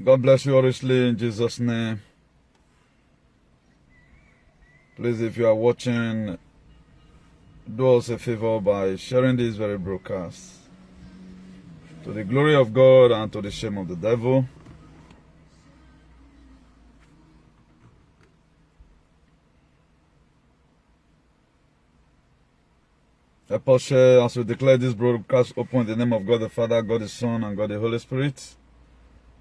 God bless you richly in Jesus' name. Please, if you are watching, do us a favor by sharing this very broadcast to the glory of God and to the shame of the devil. Help us share as we declare this broadcast open in the name of God the Father, God the Son, and God the Holy Spirit.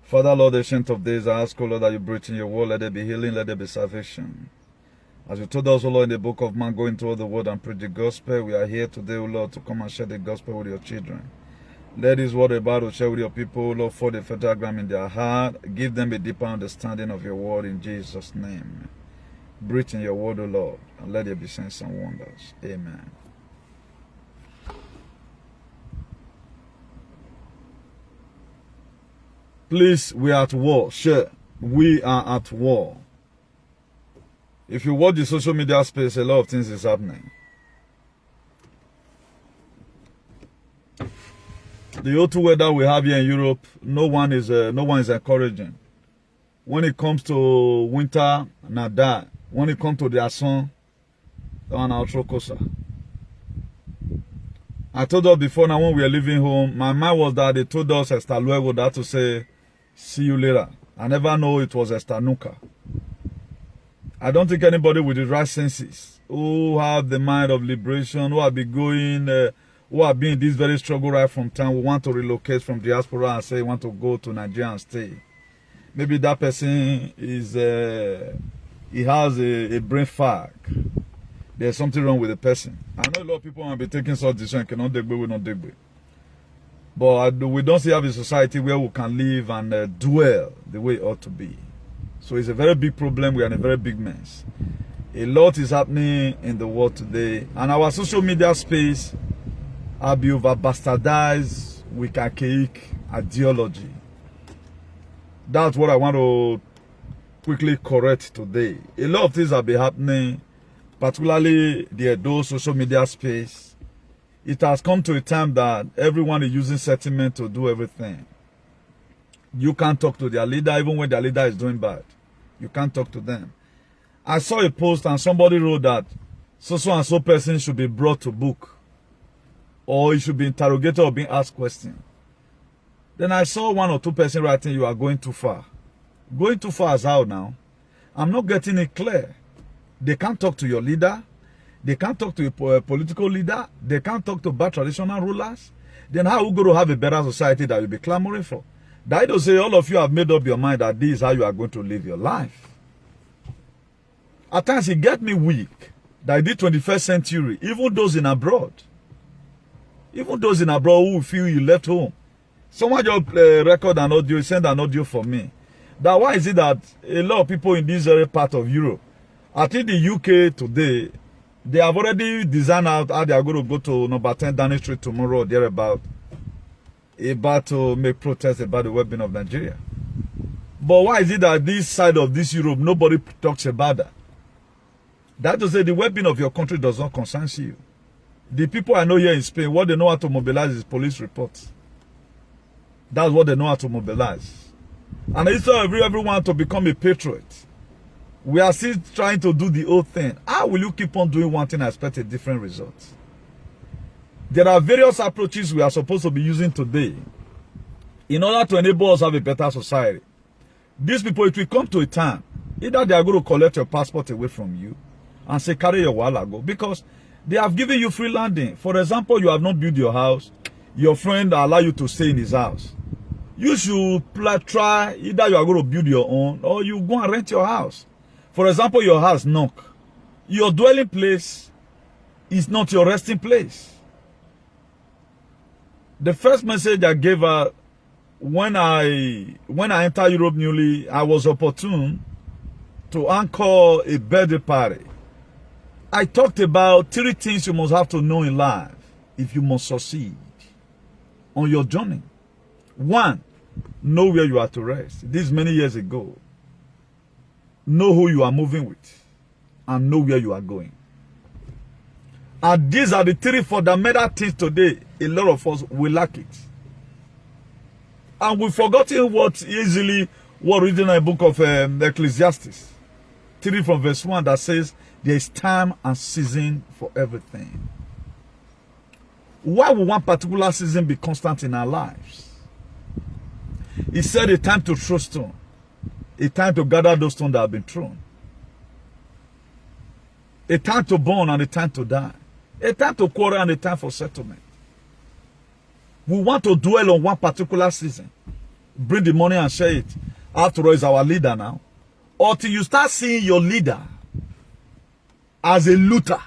Father, Lord, ancient of days, I ask, O Lord, that you breathe in your word, let there be healing, let there be salvation. As you told us, O Lord, in the book of Mark, go into all the world and preach the gospel. We are here today, O Lord, to come and share the gospel with your children. Let this word about to share with your people, O Lord, for the fertile ground in their heart. Give them a deeper understanding of your word in Jesus' name. Breathe in your word, O Lord, and let there be signs and wonders. Amen. Please, we are at war. Share. We are at war. If you watch the social media space, a lot of things is happening. The O2 weather we have here in Europe, no one is encouraging. When it comes to winter, nada. When it comes to the sun, that one outro kosa. I told us before now when we were leaving home, my mind was that they told us hasta luego, that to say, see you later. I never know it was hasta nunca. I don't think anybody with the right senses, who have the mind of liberation, who have been going, who have been in this very struggle right from time, who want to relocate from diaspora and say want to go to Nigeria and stay. Maybe that person is, he has a brain fag. There's something wrong with the person. I know a lot of people will be taking such decisions, cannot dig, will not dig. But we don't still have a society where we can live and dwell the way it ought to be. So it's a very big problem. We are in a very big mess. A lot is happening in the world today. And our social media space have been over bastardized with archaic ideology. That's what I want to quickly correct today. A lot of things have been happening, particularly the Edo social media space. It has come to a time that everyone is using sentiment to do everything. You can't talk to their leader even when their leader is doing bad. You can't talk to them. I saw a post and somebody wrote that so and so person should be brought to book, or he should be interrogated or being asked questions. Then I saw one or two persons writing, you are going too far. Going too far as how now? I'm not getting it clear. They can't talk to your leader. They can't talk to a political leader. They can't talk to bad traditional rulers. Then how are we going to have a better society that you'll be clamoring for? That to say all of you have made up your mind that this is how you are going to live your life. At times it gets me weak that in the 21st century, even those in abroad who feel you left home, someone just record an audio, send an audio for me. That why is it that a lot of people in this very part of Europe, I think the UK today, they have already designed out how they are going to go to number 10 Downing Street tomorrow or thereabout, about to make protests about the well-being of Nigeria. But why is it that this side of this Europe, nobody talks about that? That to say the well-being of your country does not concern you. The people I know here in Spain, what they know how to mobilize is police reports. That's what they know how to mobilize. And instead of everyone to become a patriot, we are still trying to do the old thing. How will you keep on doing one thing and expect a different result? There are various approaches we are supposed to be using today in order to enable us to have a better society. These people, it will come to a time, either they are going to collect your passport away from you and say, carry your wallet, go. Because they have given you free landing. For example, you have not built your house. Your friend allow you to stay in his house. You should try, either you are going to build your own or you go and rent your house. For example, your house knock. Your dwelling place is not your resting place. The first message I gave her when I entered Europe newly, I was opportune to anchor a birthday party. I talked about 3 things you must have to know in life if you must succeed on your journey. 1, know where you are to rest. This is many years ago. Know who you are moving with and know where you are going. And these are the 3 fundamental things today. A lot of us will lack it. And we've forgotten what easily what written in the book of Ecclesiastes 3 from verse 1 that says there is time and season for everything. Why would one particular season be constant in our lives? He said a time to throw stone, a time to gather those stones that have been thrown, a time to born and a time to die, a time to quarrel and a time for settlement. We want to dwell on one particular season, bring the money and share it. After all, is our leader now. Until you start seeing your leader as a looter,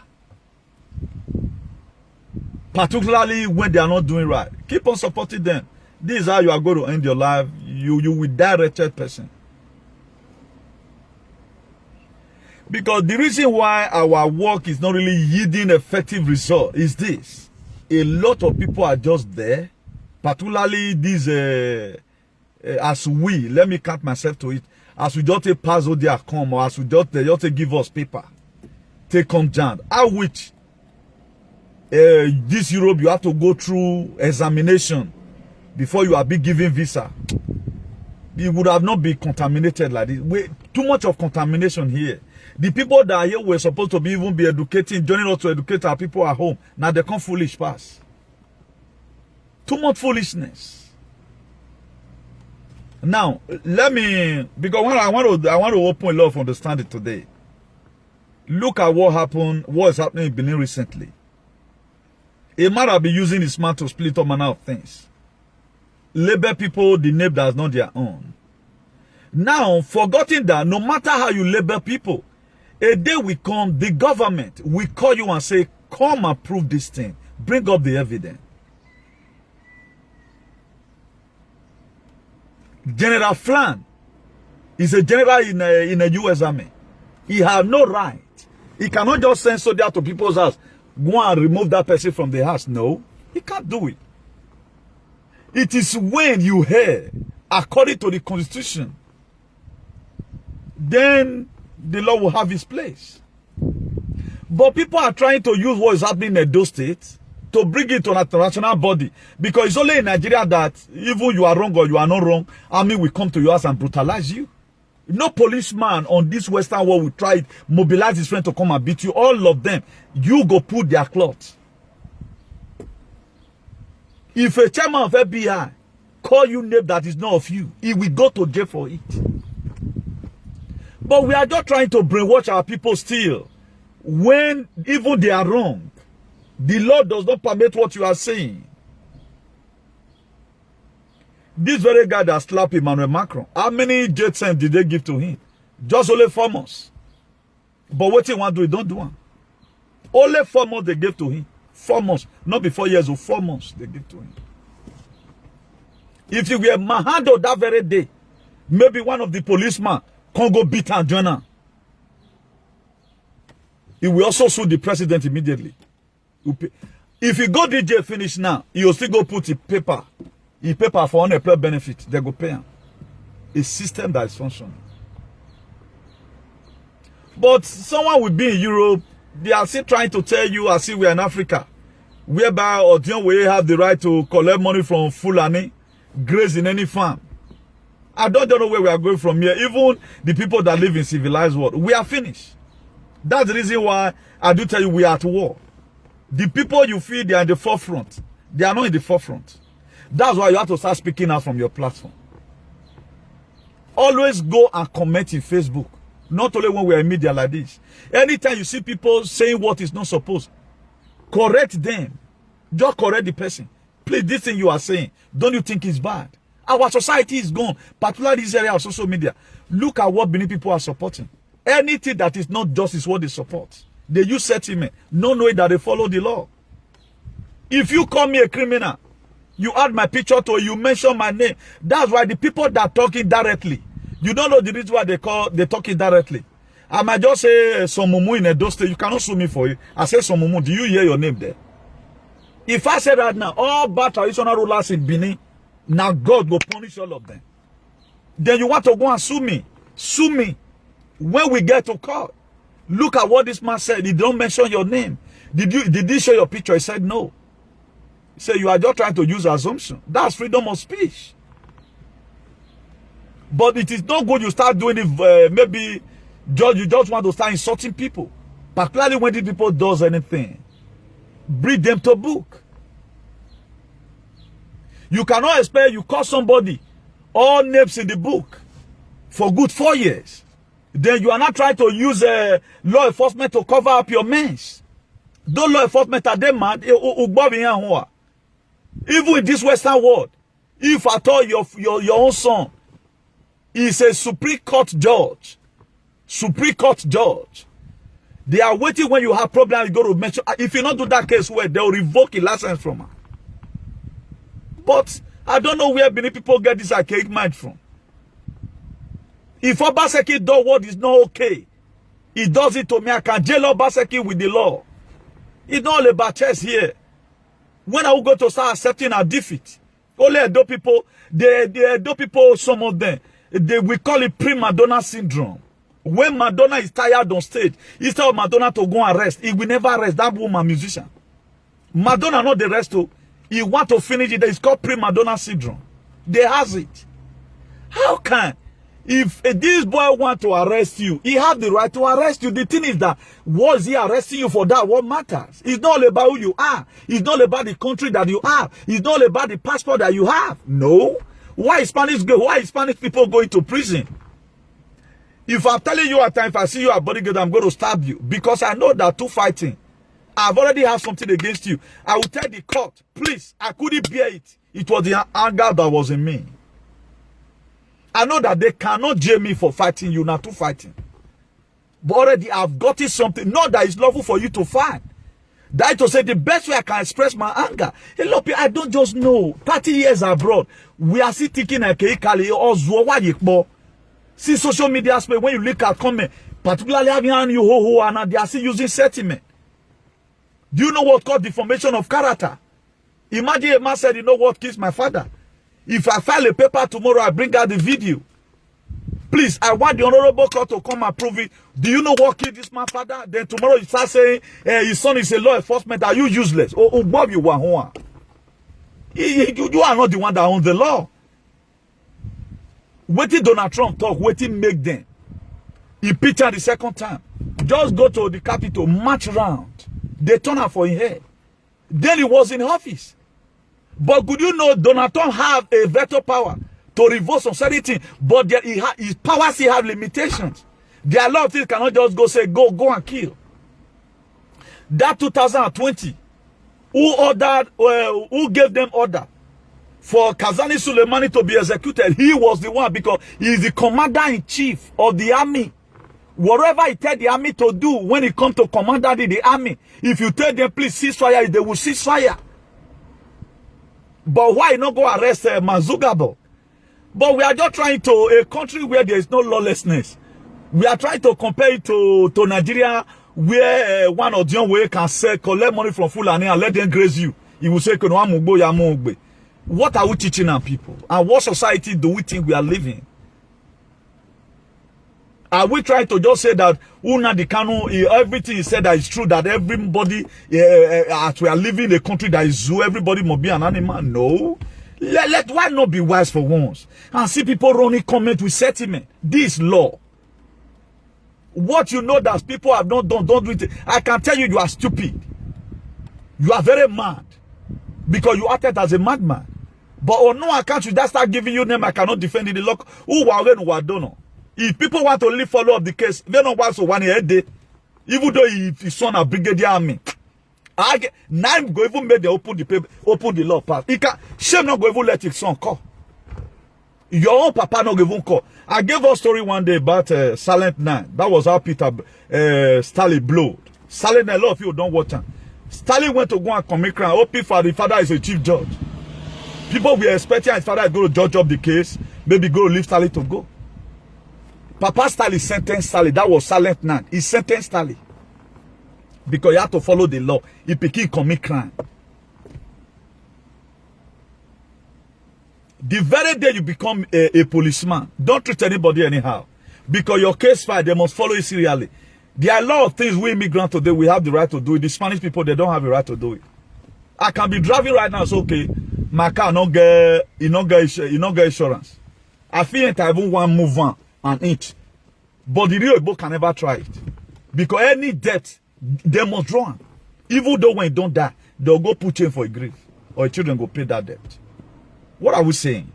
particularly when they are not doing right, keep on supporting them. This is how you are going to end your life. You will die a wretched person. Because the reason why our work is not really yielding effective result is this. A lot of people are just there, particularly these, as we, let me count myself to it, as we just pass out their come, or as we just give us paper, take come down, at which this Europe you have to go through examination before you are be given visa. It would have not been contaminated like this. Too much of contamination here. The people that are here were supposed to be even be educating, joining us to educate our people at home. Now they come foolish pass. Too much foolishness. Now, let me, because I want to open a lot of understanding today. Look at what happened, what is happening in Benin recently. A man have been using his mouth to split up manner of things. Label people the name that's not their own. Now, forgetting that no matter how you label people, a day will come, the government will call you and say, come and prove this thing. Bring up the evidence. General Flan is a general in a U.S. Army. He has no right. He cannot just send soldiers to people's house, go and remove that person from the house. No, he can't do it. It is when you hear, according to the Constitution, then the law will have its place. But people are trying to use what is happening in those states to bring it to an international body. Because it's only in Nigeria that even you are wrong or you are not wrong, army will come to your house and brutalize you. No policeman on this Western world will try to mobilize his friend to come and beat you. All of them, you go put their cloth. If a chairman of FBI call you name that is not of you, he will go to jail for it. But we are just trying to brainwash our people still. When even they are wrong, the law does not permit what you are saying. This very guy that slapped Emmanuel Macron, how many jet cents did they give to him? Just only 4 months. But what he want to do, he don't do one. Only 4 months they gave to him. 4 months. Not before years or 4 months they give to him. If you were manhandled that very day, maybe one of the policemen can go beat and join her. He will also sue the president immediately. If you go DJ finish now, he will still go put the paper for unemployed benefit. They go pay him. A system that is functioning. But someone will be in Europe, they are still trying to tell you as if we are in Africa, whereby Odion will have the right to collect money from Fulani, graze in any farm. I don't know where we are going from here. Even the people that live in civilized world, we are finished. That's the reason why I do tell you we are at war. The people you feel they are in the forefront, they are not in the forefront. That's why you have to start speaking out from your platform. Always go and comment in Facebook. Not only when we are in media like this. Anytime you see people saying what is not supposed, correct them. Just correct the person. Please, this thing you are saying, don't you think it's bad? Our society is gone, particularly this area of social media. Look at what many people are supporting. Anything that is not just is what they support. They use sentiment, not knowing that they follow the law. If you call me a criminal, you add my picture to it, you mention my name. That's why the people that are talking directly, you don't know the reason why they talking directly. I might just say Somumu in Edo State, you cannot sue me for it. I say Somumu, do you hear your name there? If I say that now, all bad traditional rulers in Benin, now God will punish all of them. Then you want to go and sue me. Sue me. When we get to court, look at what this man said. He don't mention your name. Did he show your picture? He said no. He said you are just trying to use assumption. That's freedom of speech. But it is not good you start doing it, maybe you just want to start insulting people. Particularly when these people does anything. Bring them to book. You cannot expect you call somebody all names in the book for good 4 years. Then you are not trying to use law enforcement to cover up your mess. Those law enforcement are them mad. Even in this Western world, if at all your own son is a Supreme Court judge, they are waiting when you have problems, you go to mention. If you not do that case well, they will revoke a license from her. But I don't know where many people get this archaic mind from. If Obaseki does what is not okay, he does it to me. I can jail Obaseki with the law. It's not all about chess here. When I will go to start accepting a defeat, only Edo people, some of them, we call it pre-Madonna syndrome. When Madonna is tired on stage, instead of Madonna to go and rest, he will never rest. That woman musician. Madonna not the rest too. He want to finish it. It's called pre-Madonna syndrome. They has it. How can, if this boy want to arrest you, he have the right to arrest you. The thing is that, was he arresting you for that? What matters? It's not all about who you are. It's not about the country that you have. It's not all about the passport that you have. No. Why Spanish people going to prison? If I'm telling you at time, if I see you at bodyguard, I'm going to stab you. Because I know that two fighting. I've already have something against you. I will tell the court, please, I couldn't bear it. It was the anger that was in me. I know that they cannot jail me for fighting you, not to fighting. But already I've gotten something. Not that it's lawful for you to fight. That to say the best way I can express my anger. Hey, look, I don't just know. 30 years abroad, we are still thinking like see social media space when you look at comment, particularly having you ho and they are still using sentiment. Do you know what called deformation of character? Imagine a man said, you know what kills my father? If I file a paper tomorrow, I bring out the video. Please, I want the honorable court to come and prove it. Do you know what killed this man's father? Then tomorrow you start saying, his son is a law enforcement. Are you useless? Oh, Bob, you are. You are not the one that owns the law. Waiting Donald Trump talk, waiting make them. He pictured the second time. Just go to the Capitol, march round. They turn up for his head. Then he was in office. But could you know Donald Trump have a veto power to revoke some certain things, but his powers still have limitations. There are a lot of things cannot just go say, go and kill. That 2020, who gave them order for Kazani Soleimani to be executed? He was the one, because he is the commander-in-chief of the army. Whatever he tell the army to do when it comes to commander the army, if you tell them please cease fire, they will cease fire. But why not go arrest Mazugabo? But we are just trying to, a country where there is no lawlessness. We are trying to compare it to Nigeria, where one or the way can say, collect money from Fulani and let them graze you. He will say, what are we teaching our people? And what society do we think we are living? Are we trying to just say that everything is said that is true, that everybody, as we are living in a country that is zoo, everybody must be an animal? No. Why not be wise for once? And see people running comment with sentiment. This law. What you know that people have not done, don't do it. I can tell you, you are stupid. You are very mad. Because you acted as a madman. But on no account, you just start giving you name, I cannot defend it. Look, who are don't know. If people want to live follow up the case, they don't want to 1 year a day. Even though if his son a brigadier army. Now go even make the open the law pass. He can shame not go even let his son call. Your own papa not even call. I gave a story one day about Silent Night. That was how Peter Stalin blowed. Stalin, a lot of you don't watch him. Stalin went to go and commit crime. Hoping for the father is a chief judge. People were expecting his father is going to judge up the case. Maybe go leave Stalin to go. Papa Stalin sentenced Stalin. That was Silent Night. He sentenced Stalin. Because you have to follow the law. If he commit crime. The very day you become a policeman, don't treat anybody anyhow. Because your case file, they must follow it serially. There are a lot of things we immigrants today, we have the right to do it. The Spanish people, they don't have the right to do it. I can be driving right now, it's okay. My car not get insurance. I feel it even one move on an inch. But the real Igbo can never try it. Because any debt, they must draw on. Even though when you don't die, they'll go put you in for a grief. Or your children go pay that debt. What are we saying?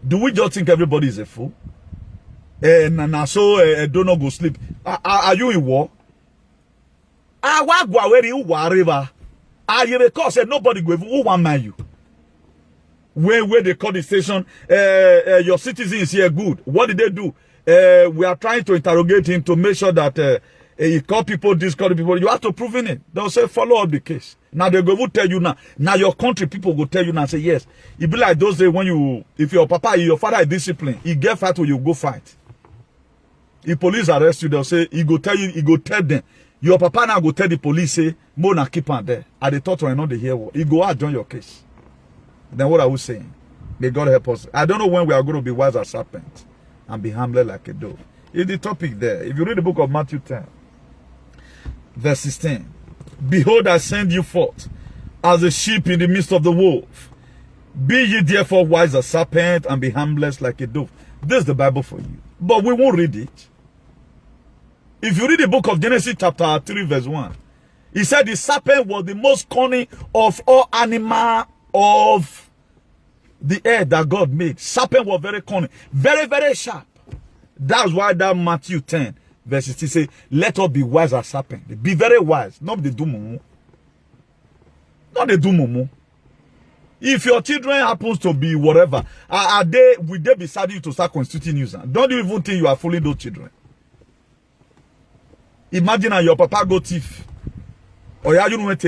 Do we just think everybody is a fool? Don't not go sleep. Are you in war? Because nobody go who one man you. Where they call the station, your citizens here good. What did they do? We are trying to interrogate him to make sure that he call people, this call people. You have to prove in it. They'll say follow up the case. Now they go tell you now. Now your country people go tell you now. Say yes. It be like those days when you, if your papa, your father is disciplined, he get fight or you go fight. If police arrest you, they'll say he go tell you, he go tell them. Your papa now go tell the police say, "Mo na keep on there." At the thought, I know they hear what. He go out join your case. Then what are we saying? May God help us. I don't know when we are going to be wise as serpents and be humble like a dove. It's the topic there. If you read the book of Matthew 10, verse 16, behold, I send you forth as a sheep in the midst of the wolf. Be ye therefore wise as serpent and be harmless like a dove. This is the Bible for you. But we won't read it. If you read the book of Genesis chapter 3 verse 1, he said the serpent was the most cunning of all animals of the earth that God made. Serpent was very cunning, very, very sharp. That's why that Matthew 10 verse 16 say, let us be wise as serpent. Be very wise, not the do mumu. Not the do mumu. If your children happens to be whatever, will they be sad you to start constituting nuisance? Don't you even think you are fooling those children? Imagine your papa go thief. Or you know what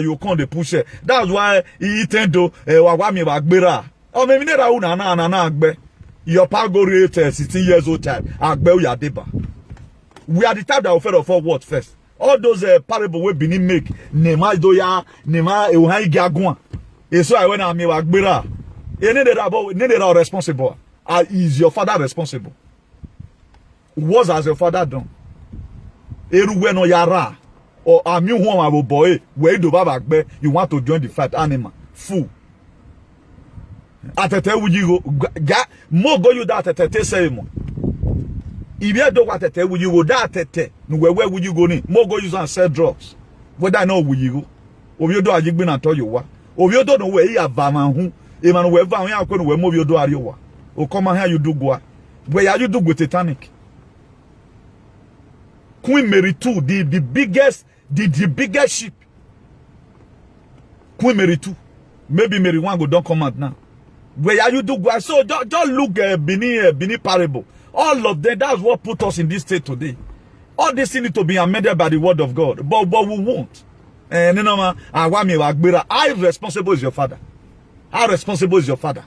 you can't push it. That's why he tend to wagwami wagbera. Or maybe your papa go rate 16 years old child. We are the type that will fed for what first. All those parable we been make nema doya nema euhai gagwa. So I went and me wagbera. Any responsible. Is your father responsible? What has your father done? Eruwe no yara. Or ami who boy, where do baba you want to join the fight animal? Fool. Atete would you go more go you that atete say mo. If you do what atete would you go that atete no where would you go ni? More go use and sell drugs. Whether I know will you go? Or you do a jigbin and tell you what? Or you don't know where you have vaman who even where van ya where move you do ariwa. Or come here you do go. Where are you do with Titanic? Queen Mary 2, the biggest ship. Queen Mary 2. Maybe Mary 1 go don't come out now. Where are you do go? So don't look Bini parable. All of them, that's what put us in this state today. All this need to be amended by the word of God. But we won't. And how responsible is your father? How responsible is your father?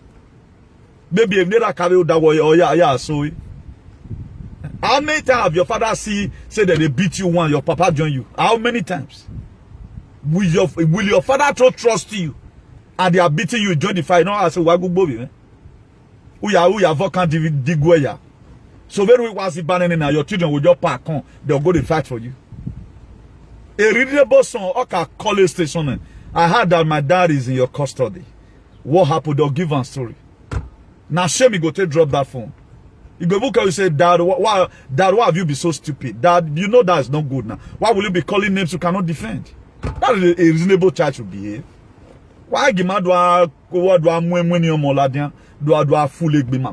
Maybe if never carry that way or yeah, so. How many times have your father say that they beat you one, your papa join you? How many times? Will your father trust you and they are beating you, join the fight? No, I say, wagu bobi, Uya vokan digweya. So when we was banning now, your children will just park on, they'll go to fight for you. A readable song, okay, college station. I heard that my dad is in your custody. What happened? They'll give a story. Now shame me go to drop that phone. You go book and you say, Dad, why have you been so stupid? Dad, you know that is not good now. Why will you be calling names you cannot defend? That is a reasonable child should behave. Why give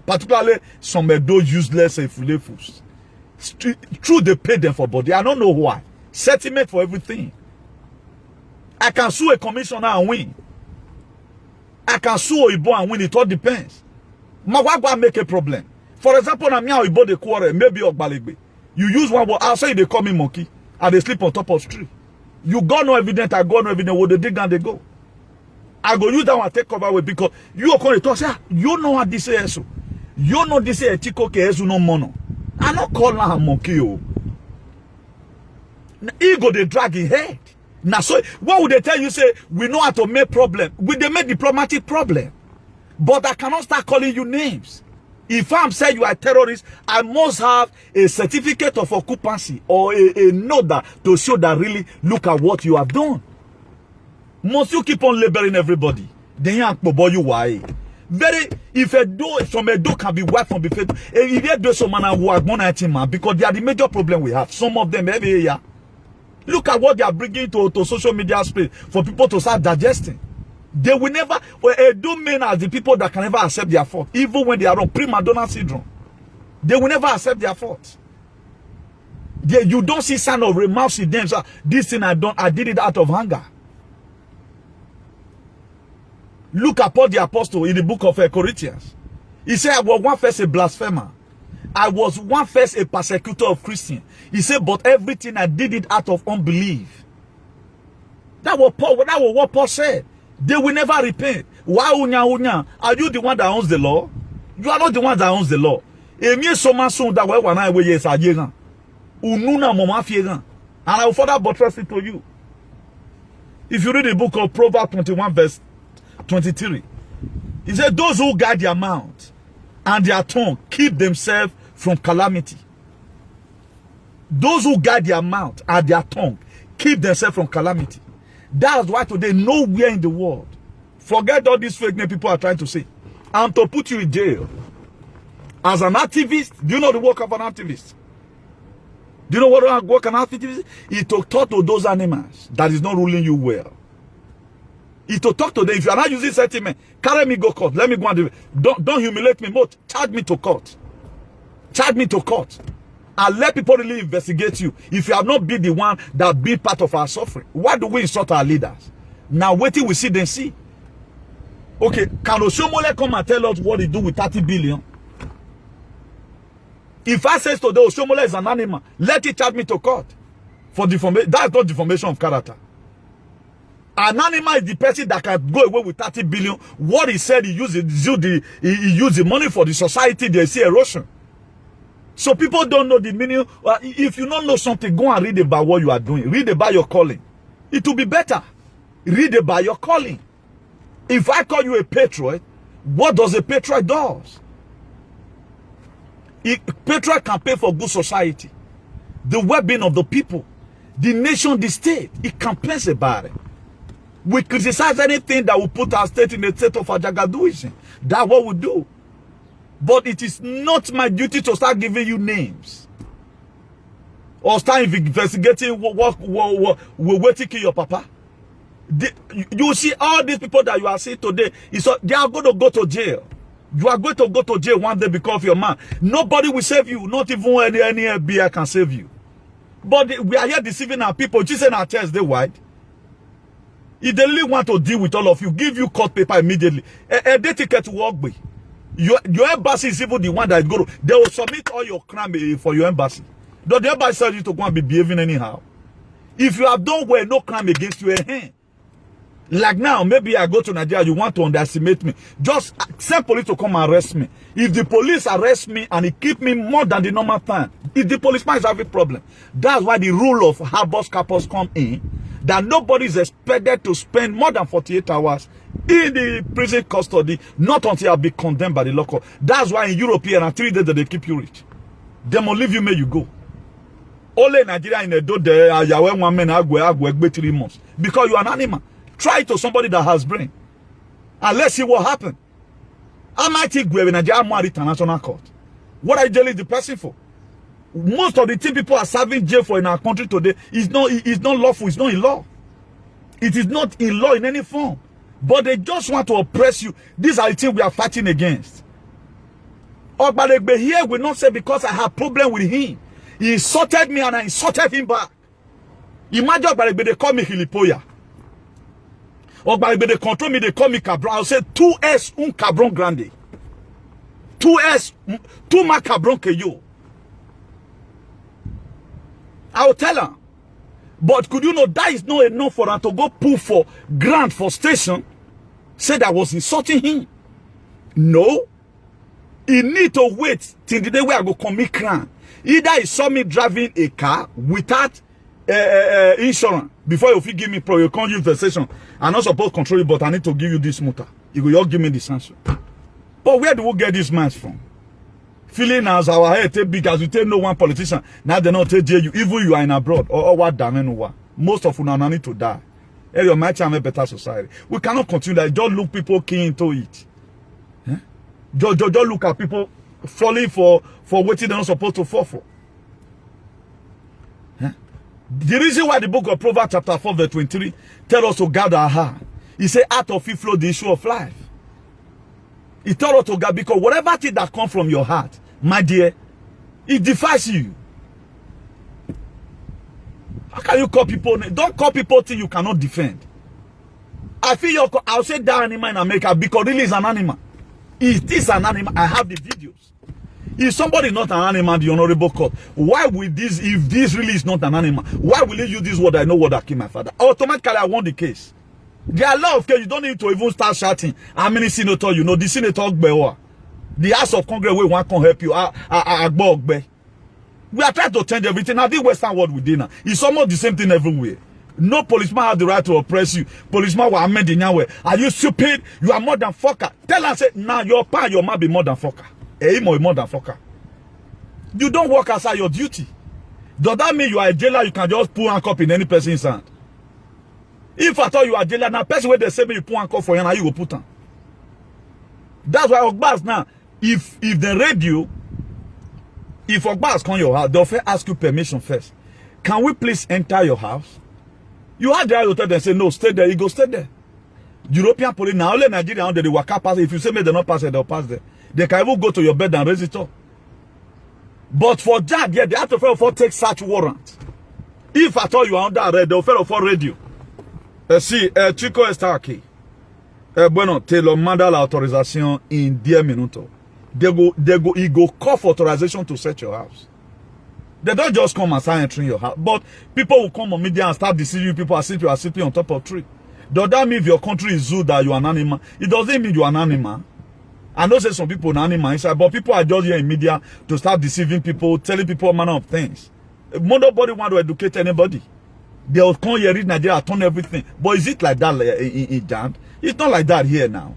particularly some of those useless and fools. True, they pay them for body. I don't know why. Settlement for everything. I can sue a commissioner and win. I can sue a boy and win. It all depends. Why make a problem? For example, I'm here about the quarrel, maybe Ogbalegbe. You use one word, I'll say they call me monkey, and they sleep on top of tree. You got no evidence, I got no evidence, what they dig and they go. I go use that one take cover with because you are going to talk, say, you know what this is. So. You know this is a chico kesu no mono. I not call her a monkey. Ego they drag his head. Now, so what would they tell you? Say, we know how to make problem. We they make diplomatic problem. But I cannot start calling you names. If I'm saying you are a terrorist, I must have a certificate of occupancy or a note to show that really look at what you have done. Must you keep on labeling everybody? Then you boy you why? if a door from a door can be wiped from the face, if you do some man who are going man, because they are the major problem we have. Some of them every year. Look at what they are bringing to social media space for people to start digesting. They will never, do men as the people that can never accept their fault, even when they are wrong. Prima donna syndrome. They will never accept their fault. You don't see sign of remorse in them. So this thing I did it out of anger. Look at Paul the Apostle in the book of Corinthians. He said, I was one first a blasphemer. I was one first a persecutor of Christians. He said, but everything I did it out of unbelief. That was what Paul said. They will never repent. Why unya? Are you the one that owns the law? You are not the one that owns the law. And I will further buttress it to you. If you read the book of Proverbs 21 verse 23, he said, those who guard their mouth and their tongue keep themselves from calamity. Those who guard their mouth and their tongue keep themselves from calamity. That's why today, nowhere in the world, forget all these fake name people are trying to say, and to put you in jail. As an activist, do you know the work of an activist? Do you know what work an activist is? It's to talk to those animals that is not ruling you well. It's to talk to them. If you are not using sentiment, carry me go court. Let me go and do it. Don't humiliate me more. Charge me to court. Charge me to court. And let people really investigate you. If you have not been the one that be part of our suffering, why do we insult our leaders? Now waiting we see, then see. Okay, can Oshomole come and tell us what he do with 30 billion? If I say today Oshomole is an animal, let it charge me to court for defamation. That's not defamation of character. An animal is the person that can go away with 30 billion. What he said, he used the money for the society. They see erosion. So people don't know the meaning. If you don't know something, go and read about what you are doing. Read about your calling. It will be better. Read about your calling. If I call you a patriot, what does a patriot do? Patriot can pay for good society, the well-being of the people, the nation, the state. It campaigns about it. We criticize anything that will put our state in a state of Ajagaduism. That's what we do. But it is not my duty to start giving you names or start investigating what we're waiting to your papa. You see all these people that you are seeing today, they are going to go to jail. You are going to go to jail one day because of your man. Nobody will save you. Not even any FBI can save you. But we are here deceiving our people. Just in our chest, they white. If they really want to deal with all of you, give you court paper immediately. A day ticket to work with. Your embassy is even the one that is going to. They will submit all your crime for your embassy. The embassy tells you to go and be behaving anyhow. If you have done well, no crime against you, like now, maybe I go to Nigeria, you want to underestimate me. Just send police to come and arrest me. If the police arrest me and it keep me more than the normal time, if the policeman is having a problem, that's why the rule of habeas corpus come in, that nobody is expected to spend more than 48 hours in the prison custody, not until I'll be condemned by the law court. That's why in Europe here, 3 days that they keep you rich. They will leave you, may you go. Only in Nigeria in the do there, 3 months. Because you are an animal. Try it to somebody that has brain. And let's see what happened. I might take in Nigeria more international court. What are you jailing the person for? Most of the things people are serving jail for in our country today is not lawful, it's not in law. It is not in law in any form. But they just want to oppress you. These are the things we are fighting against. Ogbalegbe here will not say because I have problem with him. He insulted me and I insulted him back. Imagine Ogbalegbe, they call me Hilipoya. Ogbalegbe, they control me, they call me Cabron. I'll say 2S un Cabron grande. 2S, 2 ma Cabron que yo. I will tell her. But could you know that is not enough for her to go pull for grant for station? Said I was insulting him. No. He need to wait till the day where I go commit crime. Either he saw me driving a car without insurance before you give me pro, you can't use the station. I'm not supposed to control it, but I need to give you this motor. You will give me the sanction. But where do we get this man from? Feeling as our head take big as you take no one politician. Now they not take you, even you are in abroad or what damn. Most of you now need to die. Your might have a better society. We cannot continue that. Don't look people key into it. Just look at people falling for what they're not supposed to fall for. Huh? The reason why the book of Proverbs chapter 4 verse 23 tell us to guard our heart. He say out of it flow the issue of life. He told us to guard because whatever thing that comes from your heart, my dear, it defies you. How can you call people? Don't call people things you cannot defend. I feel I'll say that animal in America because really is an animal. It is an animal. I have the videos. If somebody not an animal, the honorable court, why will this, if this really is not an animal, why will you use this word? I know what that killed my father. Automatically, I won the case. There are a lot of cases. You don't need to even start shouting. How many senators you know? The senator, the House of Congress, we want to help you. We are trying to change everything. Now, the Western world we did now. It's almost the same thing everywhere. No policeman has the right to oppress you. Policeman will amend in your way. Are you stupid? You are more than fucker. Tell and say, now your pa, your man be more than fucker. More than fucker. You don't work outside your duty. Does that mean you are a jailer? You can just pull handcuff in any person's hand. If I thought you are a jailer, now person where they say me you pull handcuff for you, now you go put on. That's why Ogbas now, if they raid you, if Ogbas come your house, they'll first ask you permission first. Can we please enter your house? You have the right to tell them, say, no, stay there. You go stay there. European police, now only Nigeria, they will pass. If you say me, they not pass it, they'll pass there. They can even go to your bed and raise it up. But for that, yeah, they have to first take search warrant. If at all you are under arrest, they'll first raid you. Chico está aquí. Bueno, te lo manda la autorización in 10 minutos. He go call for authorization to search your house. They don't just come and start entering your house. But people will come on media and start deceiving people as if you are sitting on top of a tree. Does that mean if your country is zoo that you are an animal? It doesn't mean you are an animal. I know say some people are an animal inside, but people are just here in media to start deceiving people, telling people all manner of things. Nobody want to educate anybody. They'll come here, read Nigeria, turn everything. But is it like that in Jan? It's not like that here now.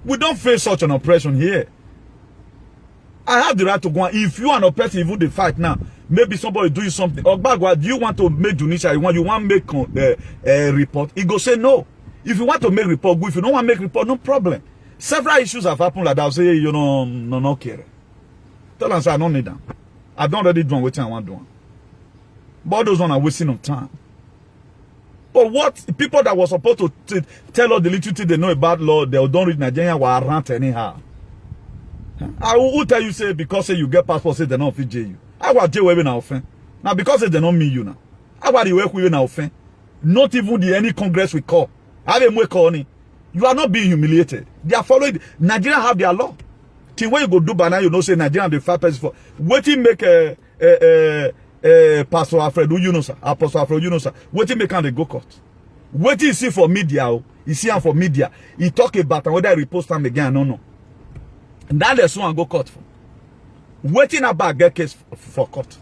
We don't face such an oppression here. I have the right to go on. If you are an oppressor, even the fight now, maybe somebody doing something. Or Bagwa, do you want to make Tunisia? You want to make a report? He go say no. If you want to make report, go. If you don't want to make report, no problem. Several issues have happened like that. I'll say, hey, you know, no care. Tell them, say, I don't need them. I don't already do what I want to do. But those ones are wasting of time. But what people that were supposed to tell us the little thing they know about law, they don't read Nigeria, were rant anyhow. I will tell you, say, because say you get passport, say they don't fit you. I will jail when I offend. Now, because say they don't mean you now. I will the work with you offend. Not even the any Congress we call. I have a call. You are not being humiliated. They are following. Nigeria have their law. Till when you go do by now, you know, say Nigeria the 5% for. Waiting make Pastor Alfred, you know, sir. Apostle Alfred, you know, sir. Waiting make on the go court. Waiting see for media. You see him for media. He talk about whether I repost them again or no. And that is one go court for. Waiting about get case for court.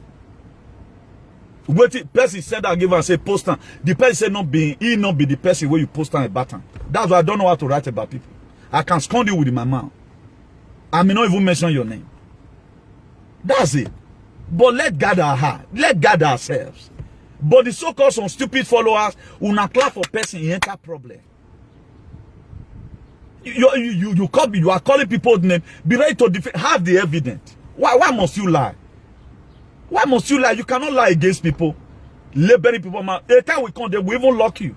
Waiting person said that give and say post on. The person said not be he not be the person where you post on a button. That's why I don't know how to write about people. I can scold you with my mouth. I may not even mention your name. That's it. But let's guard our heart. Let's guard ourselves. But the so-called some stupid followers will not clap for person in enter problem. You are calling people's name. Be ready to defend. Have the evidence. Why must you lie? Why must you lie? You cannot lie against people. Labeling people. The time we come, they will even lock you.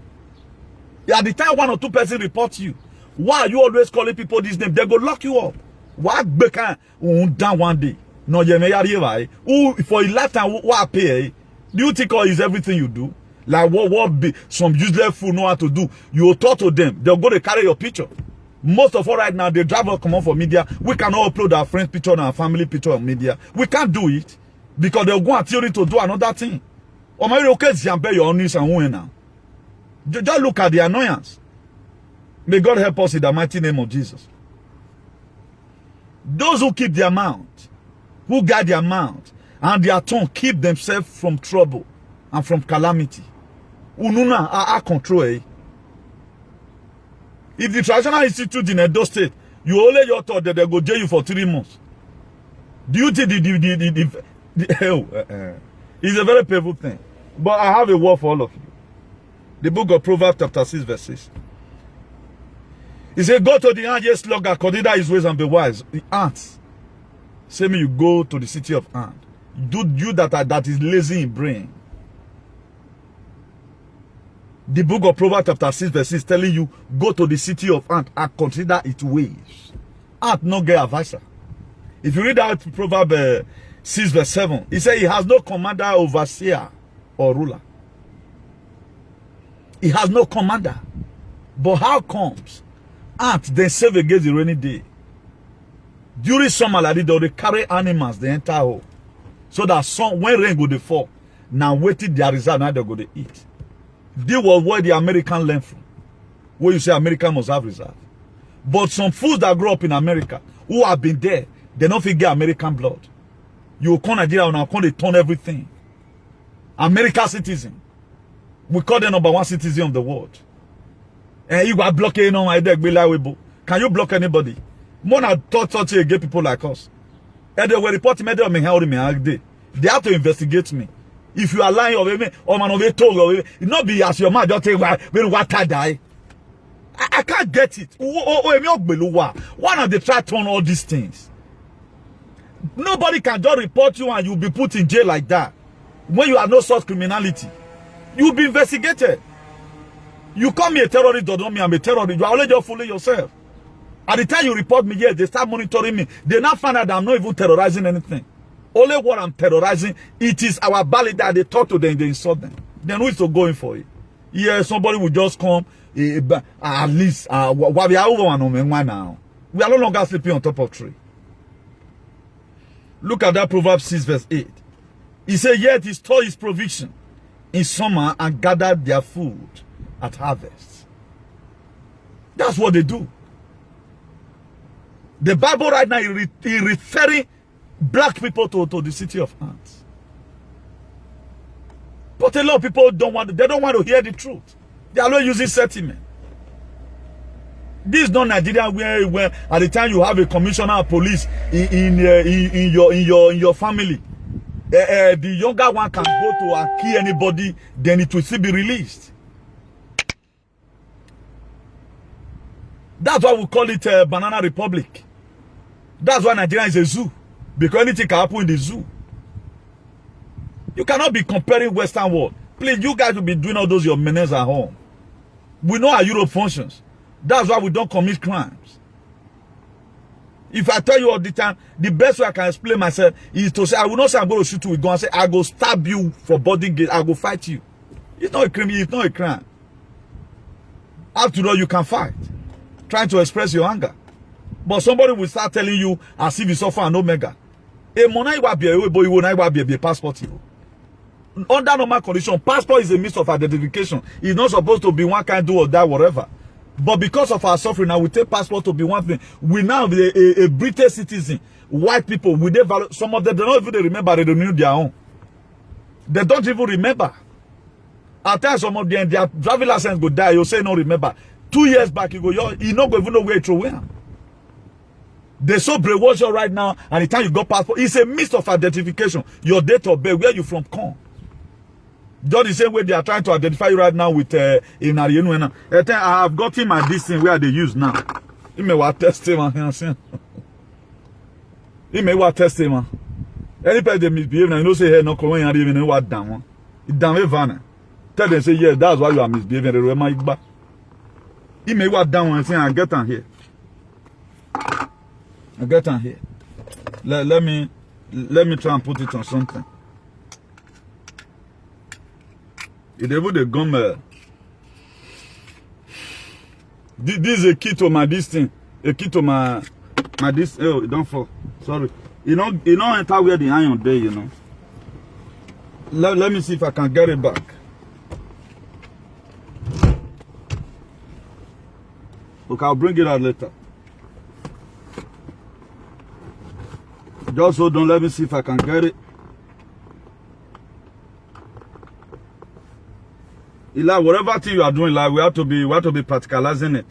At the time 1 or 2 persons report you. Why are you always calling people this name? They go lock you up. Why can down one day? No, you may arrive. Who for a lifetime what pay? Do you think all is everything you do? Like what be some useless fool know how to do? You talk to them. They'll go to carry your picture. Most of all right now, they drive us come on for media. We cannot upload our friend's picture and our family picture on media. We can't do it because they'll go and tell you to do another thing. Or maybe okay, Ziambe your own news and win now. Just look at the annoyance. May God help us in the mighty name of Jesus. Those who keep their mouth, who guard their mouth and their tongue, keep themselves from trouble and from calamity. Ununa are control. If the traditional institute in Edo State, you only your thought that they go jail you for 3 months. Do you think it's a very painful thing? But I have a word for all of you. The book of Proverbs chapter 6 verse 6. He said, go to the ant, yes, slugger, consider his ways and be wise. The ants. Say me, you go to the city of ant. Do you that is lazy in brain. The book of Proverbs chapter 6 verse 6 telling you, go to the city of ant and consider its ways. Ant no get advisor. If you read out Proverbs 6 verse 7, he said he has no commander, overseer, or ruler. He has no commander. But how comes ants then save against the rainy day? During summer like this, they carry animals the entire hole. So that when rain go to fall, now waiting their reserve, now they go to eat. This was where the American learned from. Where you say America must have reserve. But some fools that grow up in America, who have been there, they don't forget American blood. You come Nigeria and they turn everything. American citizen. We call them #1 citizen of the world. And you are blocking on my deck. Can you block anybody? More than thought you get people like us. And they will report me. They have to investigate me. If you are lying or man of a told, it not be as your man just say when water die. I can't get it. Why not they try to turn all these things? Nobody can just report you and you'll be put in jail like that. When you have no such criminality, you'll be investigated. You call me a terrorist, don't mean I'm a terrorist. You are only just fooling yourself. At the time you report me, yes, they start monitoring me. They now find out that I'm not even terrorizing anything. Only what I'm terrorizing, it is our ballot that they talk to them, they insult them. Then who is to go in for it? Yeah, somebody will just come, at least, we are no longer sleeping on top of tree. Look at that Proverbs 6 verse 8. He said, yet he store his provision in summer and gathered their food at harvest. That's what they do. The Bible right now is referring black people to the city of ants. But a lot of people don't want to hear the truth. They are not using sentiment. This is not Nigeria where at the time you have a commissioner of police in your family. The younger one can go to and kill anybody, then it will still be released. That's why we call it Banana Republic. That's why Nigeria is a zoo. Because anything can happen in the zoo. You cannot be comparing Western world. Please, you guys will be doing all those your menace at home. We know how Europe functions. That's why we don't commit crimes. If I tell you all the time, the best way I can explain myself is to say, I will not say I'm going to shoot you with gun. I say, I go stab you for body gate. I go fight you. It's not a crime. It's not a crime. After all, you can fight. Trying to express your anger. But somebody will start telling you as if you suffer an omega. A money will be a boy, you will be a passport. Under normal condition, passport is a means of identification. It's not supposed to be one kind do or die, whatever. But because of our suffering, now we take passport to be one thing. We now be a British citizen. White people, we value. Some of them they don't even remember they don't know their own. They don't even remember. At times, some of them their driving license go die. You say no remember. 2 years back, you go, you not even know where to wear. They so brainwash you right now, and the time you got passport, it's a means of identification. Your date of birth, where you from come. Just the same way they are trying to identify you right now with in Arienu. I have gotten my this thing where they use now. You may want to test him. You may want to test him. Any person they misbehave, you know say hey no come and even what down. It down van. Tell them say yes, that's why you are misbehaving. They remind you back. You may what down and say I get on here. I get on here. Let me try and put it on something. It able to gum. This is a key to my this thing. A key to my this. Oh, it don't fall. Sorry. You know enter where the iron there. You know. Let me see if I can get it back. Okay, I'll bring it out later. Just hold on. Let me see if I can get it. Whatever thing you are doing, like we have to be practicalizing it.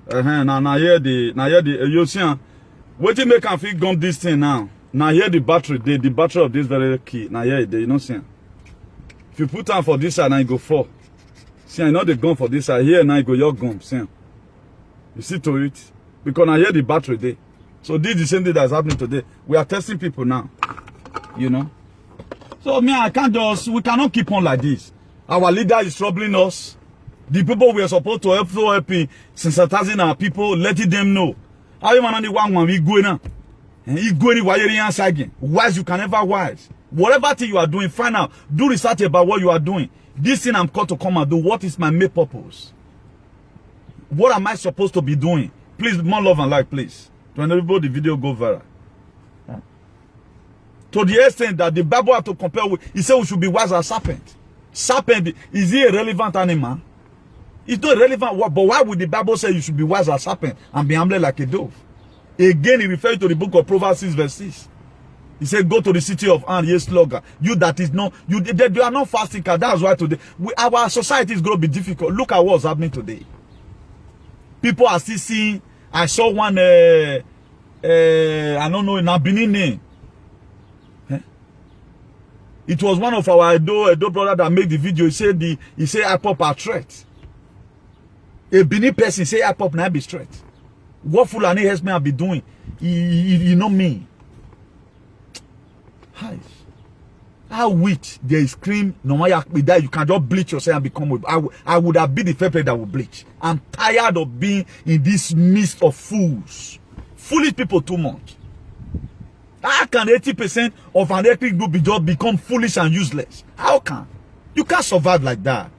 Now here the you see, what you make can feel gun this thing now. Now here the battery of this very key. Now here you know see. If you put on for this side, now you go 4. See, I know the gun for this side. Here now you go your gun. See. You see to it. Because I hear the battery there. So this is the same thing that's happening today. We are testing people now. You know. So me, we cannot keep on like this. Our leader is troubling us. The people we are supposed to help in sensitizing our people, letting them know. How you man the one we go now? You go any wire again. Wise you can never wise. Whatever thing you are doing, find out. Do research about what you are doing. This thing I'm called to come and do. What is my main purpose? What am I supposed to be doing? Please, more love and like, please. To enable the video go viral. To the extent that the Bible had to compare with, he said we should be wise as serpent. Serpent, is he a relevant animal? It's not relevant, but why would the Bible say you should be wise as serpent and be humble like a dove? Again, he refers to the book of Proverbs 6 verse 6. He said, go to the city of An, yes, slugger. You that is not, they are not fasting. That's why today, our society is going to be difficult. Look at what's happening today. People are still seeing, I saw one, I don't know, in a Benin name. It was one of our Edo brother that made the video. He said IPOB are threat. A Benin person say IPOB now be threat. What Fulani has me be doing? You know me. Hi. How witch they scream no matter that you can just bleach yourself and become. I would have been the first player that would bleach. I'm tired of being in this midst of fools. Foolish people too much. How can 80% of an ethnic group just become foolish and useless? How can? You can't survive like that.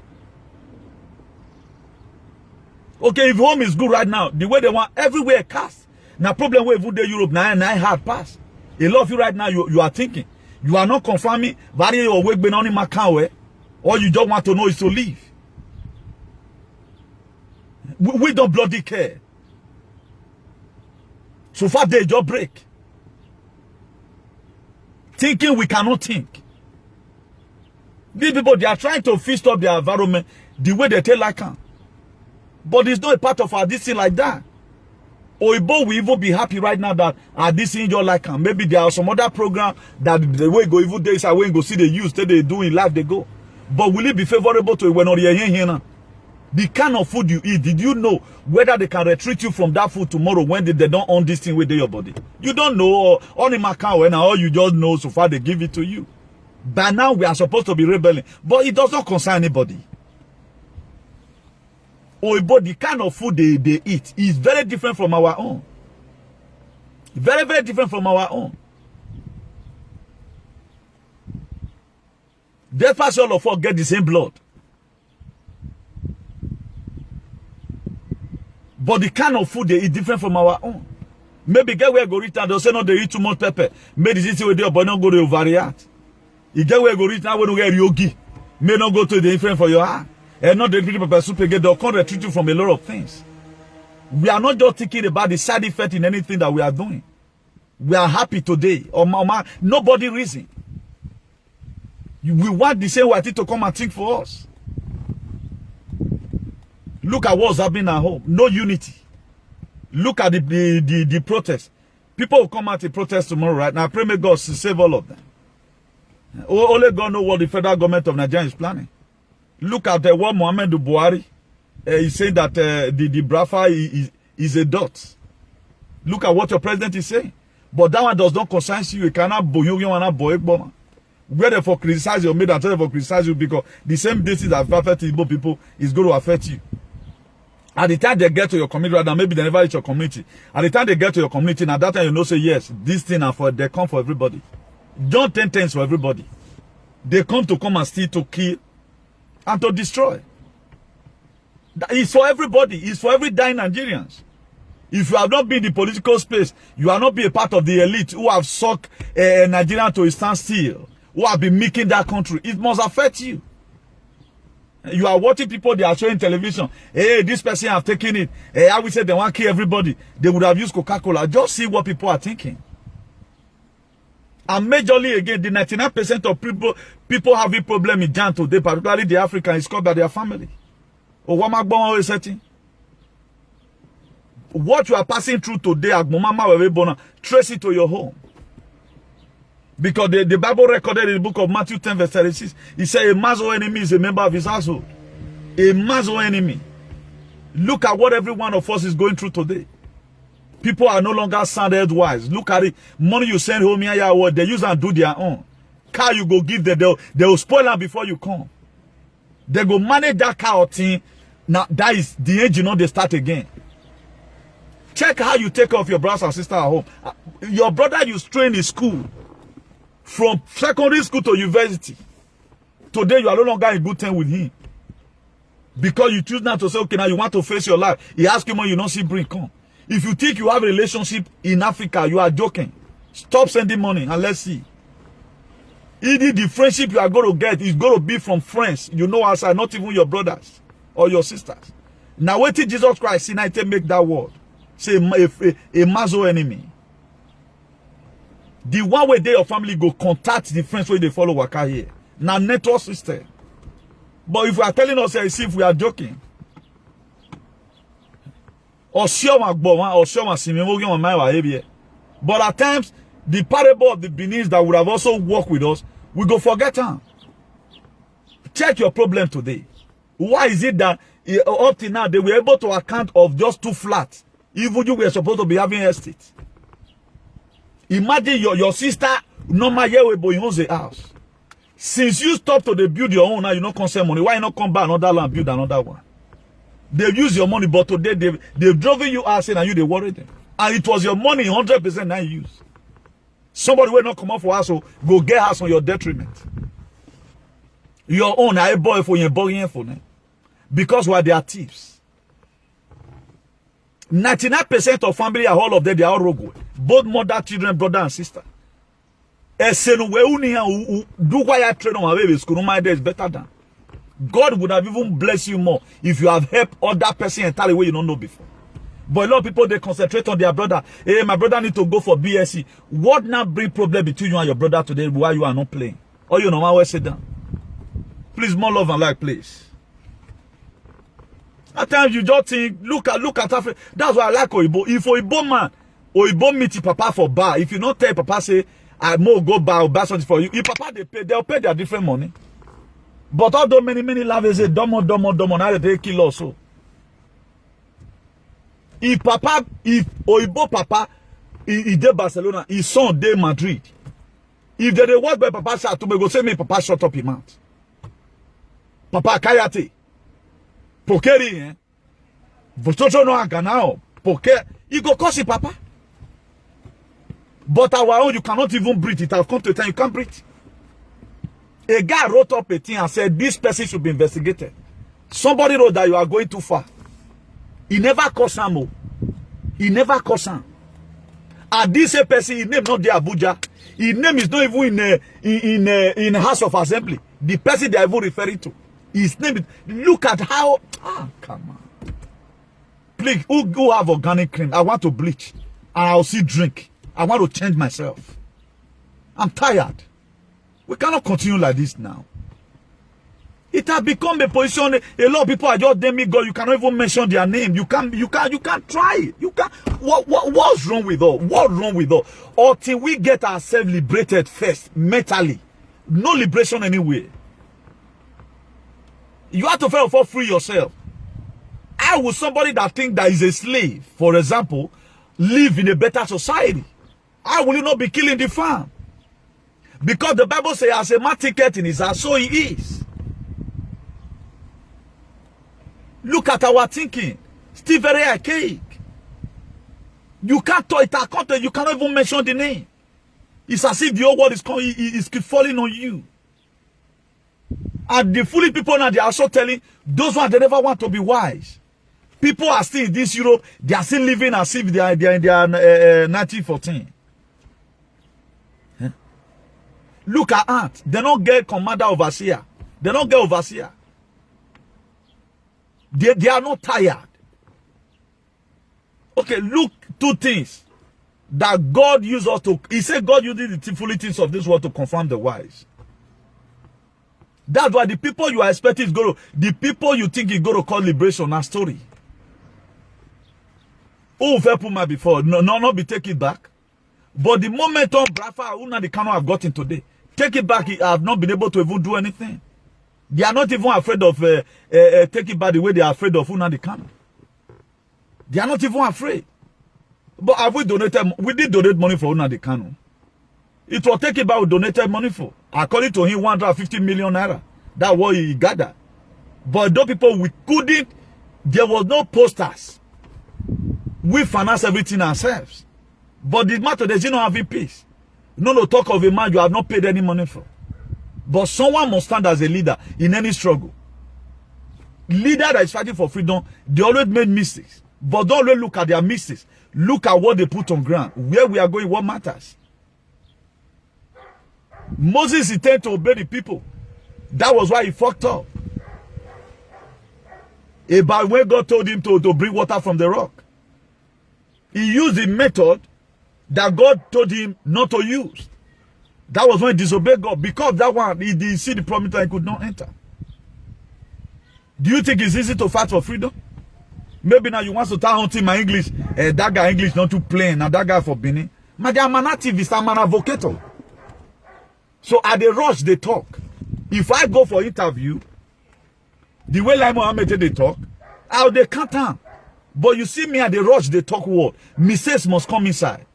Okay, if home is good right now, the way they want everywhere cast. Now problem with every day Europe now hard pass. A lot of you right now you are thinking. You are not confirming vary your work been on in Macau, all you don't want to know is to leave. We don't bloody care. So far they just break. Thinking we cannot think. These people, they are trying to fix up their environment the way they tell like can. But it's not a part of our this thing like that. Oibo will even be happy right now that this thing just like can. Maybe there are some other program that the way go even days away and go see the use that they do in life they go. But will it be favorable to it when here now? The kind of food you eat, did you know whether they can retreat you from that food tomorrow when they don't own this thing within your body? You don't know, on in Macau, when all you just know so far they give it to you. By now we are supposed to be rebelling, but it does not concern anybody. But the kind of food they eat is very different from our own. Very, very different from our own. Therefore, all of us get the same blood. But the kind of food they eat different from our own. Maybe get where go reach and they'll say no, they eat too much pepper. Maybe this is where they but not go to overreact. You get where go reach now when you get yogi. May not go to the influence for your heart. And not the pepper soup again, they'll come retreat you from a lot of things. We are not just thinking about the side effect in anything that we are doing. We are happy today. Nobody reason. We want the same way to come and think for us. Look at what's happening at home. No unity. Look at the protest. People will come out to protest tomorrow, right? Now, I pray may God save all of them. Only God knows what the federal government of Nigeria is planning. Look at what Muhammadu Buhari is saying that the Brafa is a dot. Look at what your president is saying. But that one does not concern you. You cannot boy. Whether for criticize your mate and tell for criticize you because the same disease that affects Igbo people is going to affect you. At the time they get to your community, rather maybe they never reach your community. At the time they get to your community, now that time you know say yes, this thing are for they come for everybody. Don't 10 things for everybody. They come and steal, to kill, and to destroy. It's for everybody. It's for every dying Nigerians. If you have not been in the political space, you are not be a part of the elite who have sucked Nigeria to a standstill, who have been making that country. It must affect you. You are watching people, they are showing television. Hey, this person have taken it. Hey, I would say they want to kill everybody. They would have used Coca-Cola. Just see what people are thinking. And majorly again, the 99% of people having problem in Jan today, particularly the African, is caused by their family. What you are passing through today, trace it to your home. Because the Bible recorded in the book of Matthew 10 verse 36, it said a man's own enemy is a member of his household. A man's own enemy. Look at what every one of us is going through today. People are no longer sounded wise. Look at it. Money you send home here, what they use and do their own. Car you go give them, they will spoil them before you come. They go manage that car thing. Now that is the age, you know, they start again. Check how you take care of your brothers and sisters at home. Your brother you train in school, from secondary school to university. Today you are no longer in good terms with him. Because you choose not to say, okay, now you want to face your life. He asks you money, you don't see bring come. If you think you have a relationship in Africa, you are joking. Stop sending money and let's see. Either the friendship you are going to get is going to be from friends you know outside, not even your brothers or your sisters. Now wait till Jesus Christ see now make that word. Say a mazo enemy. The one way they your family go contact the friends where they follow waka here. Now network system. But if we are telling us as if we are joking. But at times, the parable of the Benin that would have also worked with us, we go forget them. Check your problem today. Why is it that up till now they were able to account of just 2 flats, even you were supposed to be having estate? Imagine your sister normal year we owns a house. Since you stop to build your own now, you don't concern money. Why you not come back another land build another one? They've used your money, but today they've driven you out and you they worry them. And it was your money 100% now you use. Somebody will not come up for us, so go get us on your detriment. Your own I boy for your boy for them. Because why they are thieves. 99% of family are all of them, they are all rogue. Both mother, children, brother, and sister. Do why I train on my baby school, my day is better than. God would have even blessed you more if you have helped other person entirely where you don't know before. But a lot of people, they concentrate on their brother. Hey, my brother need to go for BSc. What now bring problem between you and your brother today while you are not playing? Or you know my way sit down. Please, more love and like, please. At times you just think, look at Africa. That's why I like Oibo. If Oibo man, Oibo meet papa for bar. If you not tell papa say, I more go bar or buy something for you. If papa they'll pay their different money. But although many lavies say domo, now they kill also. If Oibo papa, he did Barcelona, his son did Madrid. If they work by papa shot to me, go say me papa shut up his mouth. Papa kayate. Pokeri, eh? Votocho no aganao. Poker. You go cost papa. But our own, you cannot even breathe. It has come to a time you can't breathe. A guy wrote up a thing and said, this person should be investigated. Somebody wrote that you are going too far. He never caused him. He never caused him. And this person, his name not the Abuja. His name is not even in House of Assembly. The person they are even referring to. His name is, look at how, come on. Please, who have organic cream? I want to bleach. And I'll see drink. I want to change myself. I'm tired. We cannot continue like this now. It has become a position. A lot of people are just demigod. You cannot even mention their name. You can't try it. You can't. What's wrong with us? What's wrong with us? Until we get ourselves liberated first, mentally. No liberation anywhere. You have to first of all free yourself. How will somebody that think that is a slave, for example, live in a better society? How will you not be killing the farm? Because the Bible says, as a man ticket in his house, so he is. Look at our thinking. Still very archaic. You can't talk it, you cannot even mention the name. It's as if the whole world is falling on you. And the foolish people now, they are also telling those ones they never want to be wise. People are still in this Europe, they are still living as if they are in their 1914. Look at ants. They don't get commander overseer. They don't get overseer. They are not tired. Okay, look, 2 things that God used us to. He said God used the foolish things of this world to confirm the wise. That's why the people you are expecting is going to, the people you think is going to call liberation, a story. Oh, Puma before, not be take it back. But the momentum, Brafa, Una the cannot have gotten today. Take it back, I have not been able to even do anything. They are not even afraid of take it back the way they are afraid of Una the Kano. They are not even afraid. But have we donated? We did donate money for Nnamdi Kanu. It was taken by we donated money for. According to him, 150 million naira. That's what he gathered. But those people, we couldn't, there was no posters. We finance everything ourselves. But the matter, there's not having peace. No talk of a man you have not paid any money for. But someone must stand as a leader in any struggle. Leader that is fighting for freedom, they always made mistakes. But don't always look at their mistakes. Look at what they put on ground. Where we are going, what matters. Moses intended to obey the people. That was why he fucked up. About when God told him to bring water from the rock. He used the method that God told him not to use. That was when he disobeyed God. Because that one, he didn't see the promised land, he could not enter. Do you think it's easy to fight for freedom? Maybe now you want to start hunting my English. That guy English not too plain. Now that guy for Benin. I'm an activist, I'm an advocate. So at the rush, they talk. If I go for interview, the way Lai Mohammed they talk, how they cut down. But you see me at the rush, they talk word. Mistakes must come inside.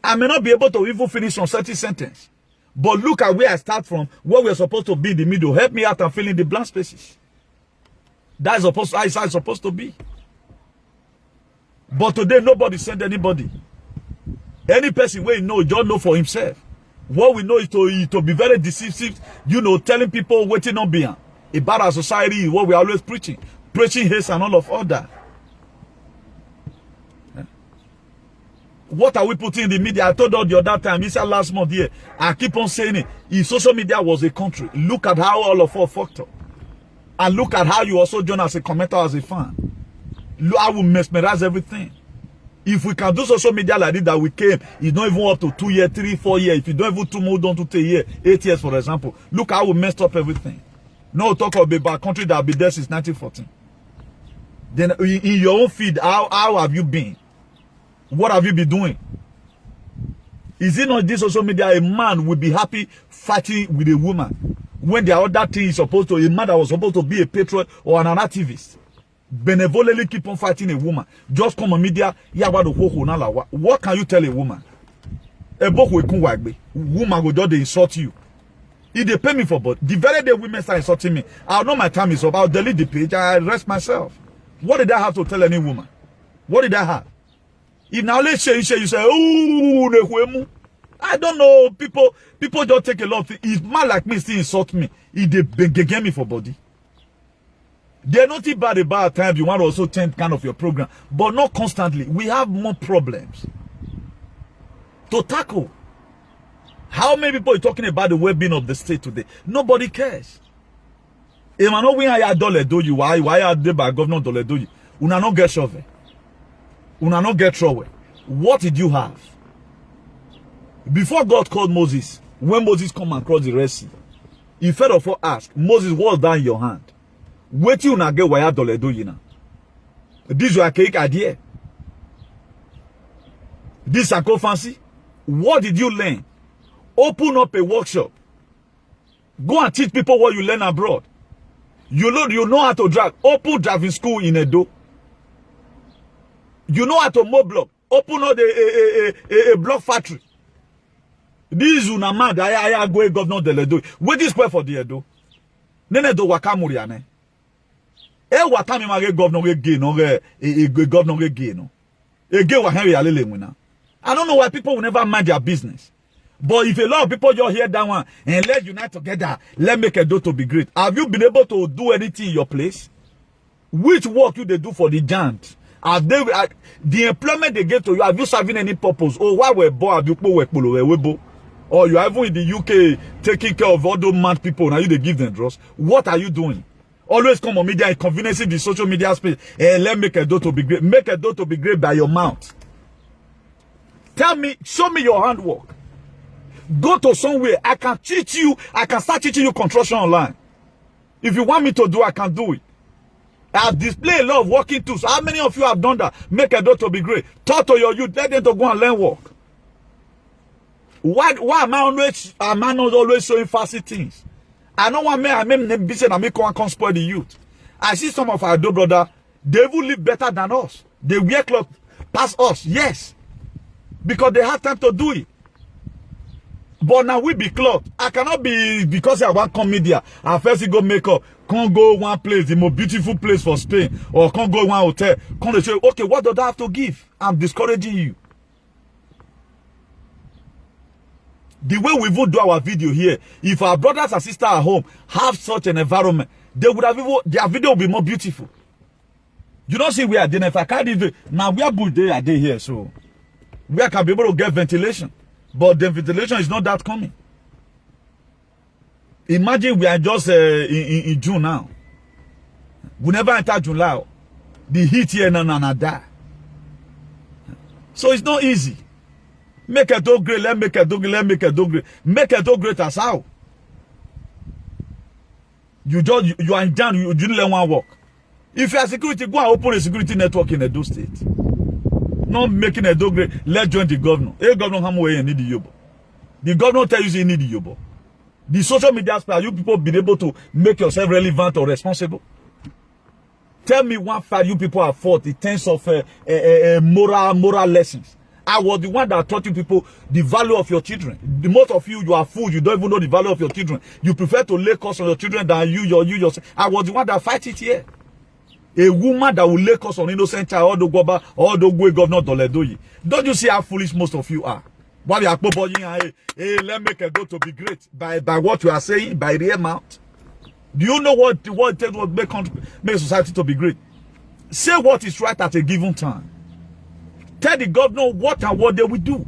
I may not be able to even finish on certain sentence. But look at where I start from, where we're supposed to be in the middle. Help me out and fill in the blank spaces. That's how it's supposed to be. But today, nobody send anybody. Any person where you know, just know for himself. What we know is to be very decisive, telling people waiting on behind. About our society is what we're always preaching. Preaching hate and all of that. What are we putting in the media? I told you the other time, this last month here. I keep on saying it. If social media was a country, look at how all of us fucked up. And look at how you also join as a commenter, as a fan. Look, I will mesmerize everything. If we can do social media like this, that we came, it's not even up to 2 years, 3, 4 years. If you don't even 2 more, don't to 10 years, 8 years, for example. Look how we messed up everything. No talk about a country that has been there since 1914. Then in your own feed, how have you been? What have you been doing? Is it not this social media? A man will be happy fighting with a woman when the other thing is supposed to, a man that was supposed to be a patriot or an activist, benevolently keep on fighting a woman. Just come on media, what can you tell a woman? A book will come woman will just insult you. If they pay me for but the very day women start insulting me, I'll know my time is up. I'll delete the page. I'll rest myself. What did I have to tell any woman? What did I have? If now let's say you say, oh, I don't know. People don't take a lot of things. If man like me still insult me, if they get me for body. They're not too bad about times you want to also change kind of your program, but not constantly. We have more problems to tackle. How many people are talking about the well-being of the state today? Nobody cares. If I know when I do you, why are they by governor do you? Una not get shovel. Una not get trouble. What did you have? Before God called Moses, when Moses come across the Red Sea, he first of all asked, Moses, what's that in your hand? Wait till you get why dole do you now. This is a cake idea. This is a fancy. What did you learn? Open up a workshop. Go and teach people what you learn abroad. You know how to drive. Open driving school in Edo. You know how to mow block. Open up a block factory. This is una man that I go governor de Edo. What is for the Edo? Nene do wakamuriane. Watami mage governor we gay no governor we gay no. Gay wa Henry alele wina. I don't know why people will never mind their business. But if a lot of people just hear that one and let's unite together, let's make Edo to be great. Have you been able to do anything in your place? Which work you they do for the giant? Have they the employment they get to you? Have you serving any purpose? Oh, why we born? Have you put or you are even in the UK taking care of all those mad people? Now you they give them drugs. What are you doing? Always come on media inconveniencing the social media space. Let's make Edo to be great. Make Edo to be great by your mouth. Tell me, show me your handwork. Go to somewhere. I can teach you. I can start teaching you construction online. If you want me to do, I can do it. I have displayed a lot of working tools. How many of you have done that? Make Edo to be great. Talk to your youth. Let them to go and learn work. Why am I not always showing fancy things? I know one man, I mean, busy and I make one come spoil the youth. I see some of our do brother, they will live better than us. They wear clothes past us, yes. Because they have time to do it. But now we be clothed. I cannot be, because I want come media, I first go make up, can't go one place, the most beautiful place for Spain, or can't go one hotel, can't say, okay, what do I have to give? I'm discouraging you. The way we would do our video here, if our brothers and sisters at home have such an environment, they would have even, their video will be more beautiful. You don't see where I didn't, if I can't even, now we are good day a day here, so we can be able to get ventilation. But the ventilation is not that coming. Imagine we are just in June now. We never enter July. The heat here and die. So it's not easy. Make a dog great, let make a dog, let make a dog great. Make a dog great as how? You are in down, you didn't let one work. If you are security, go and open a security network in Edo State. Not making a dog great, let's join the governor. Hey, governor, come away and need the yobo. The governor tell you you need the yobo. The social media sphere, you people be able to make yourself relevant or responsible. Tell me one fact you people have fought in terms of moral lessons. I was the one that taught you people the value of your children. The most of you are fools. You don't even know the value of your children. You prefer to lay cost on your children than you yourself. I was the one that fight it here. A woman that will lay cost on innocent child, all the way governor Doledoyi. Don't you see how foolish most of you are? Why you are hey, let make a go to be great by what you are saying, by the amount. Do you know what it takes to make society to be great? Say what is right at a given time. Tell the governor what and what they will do.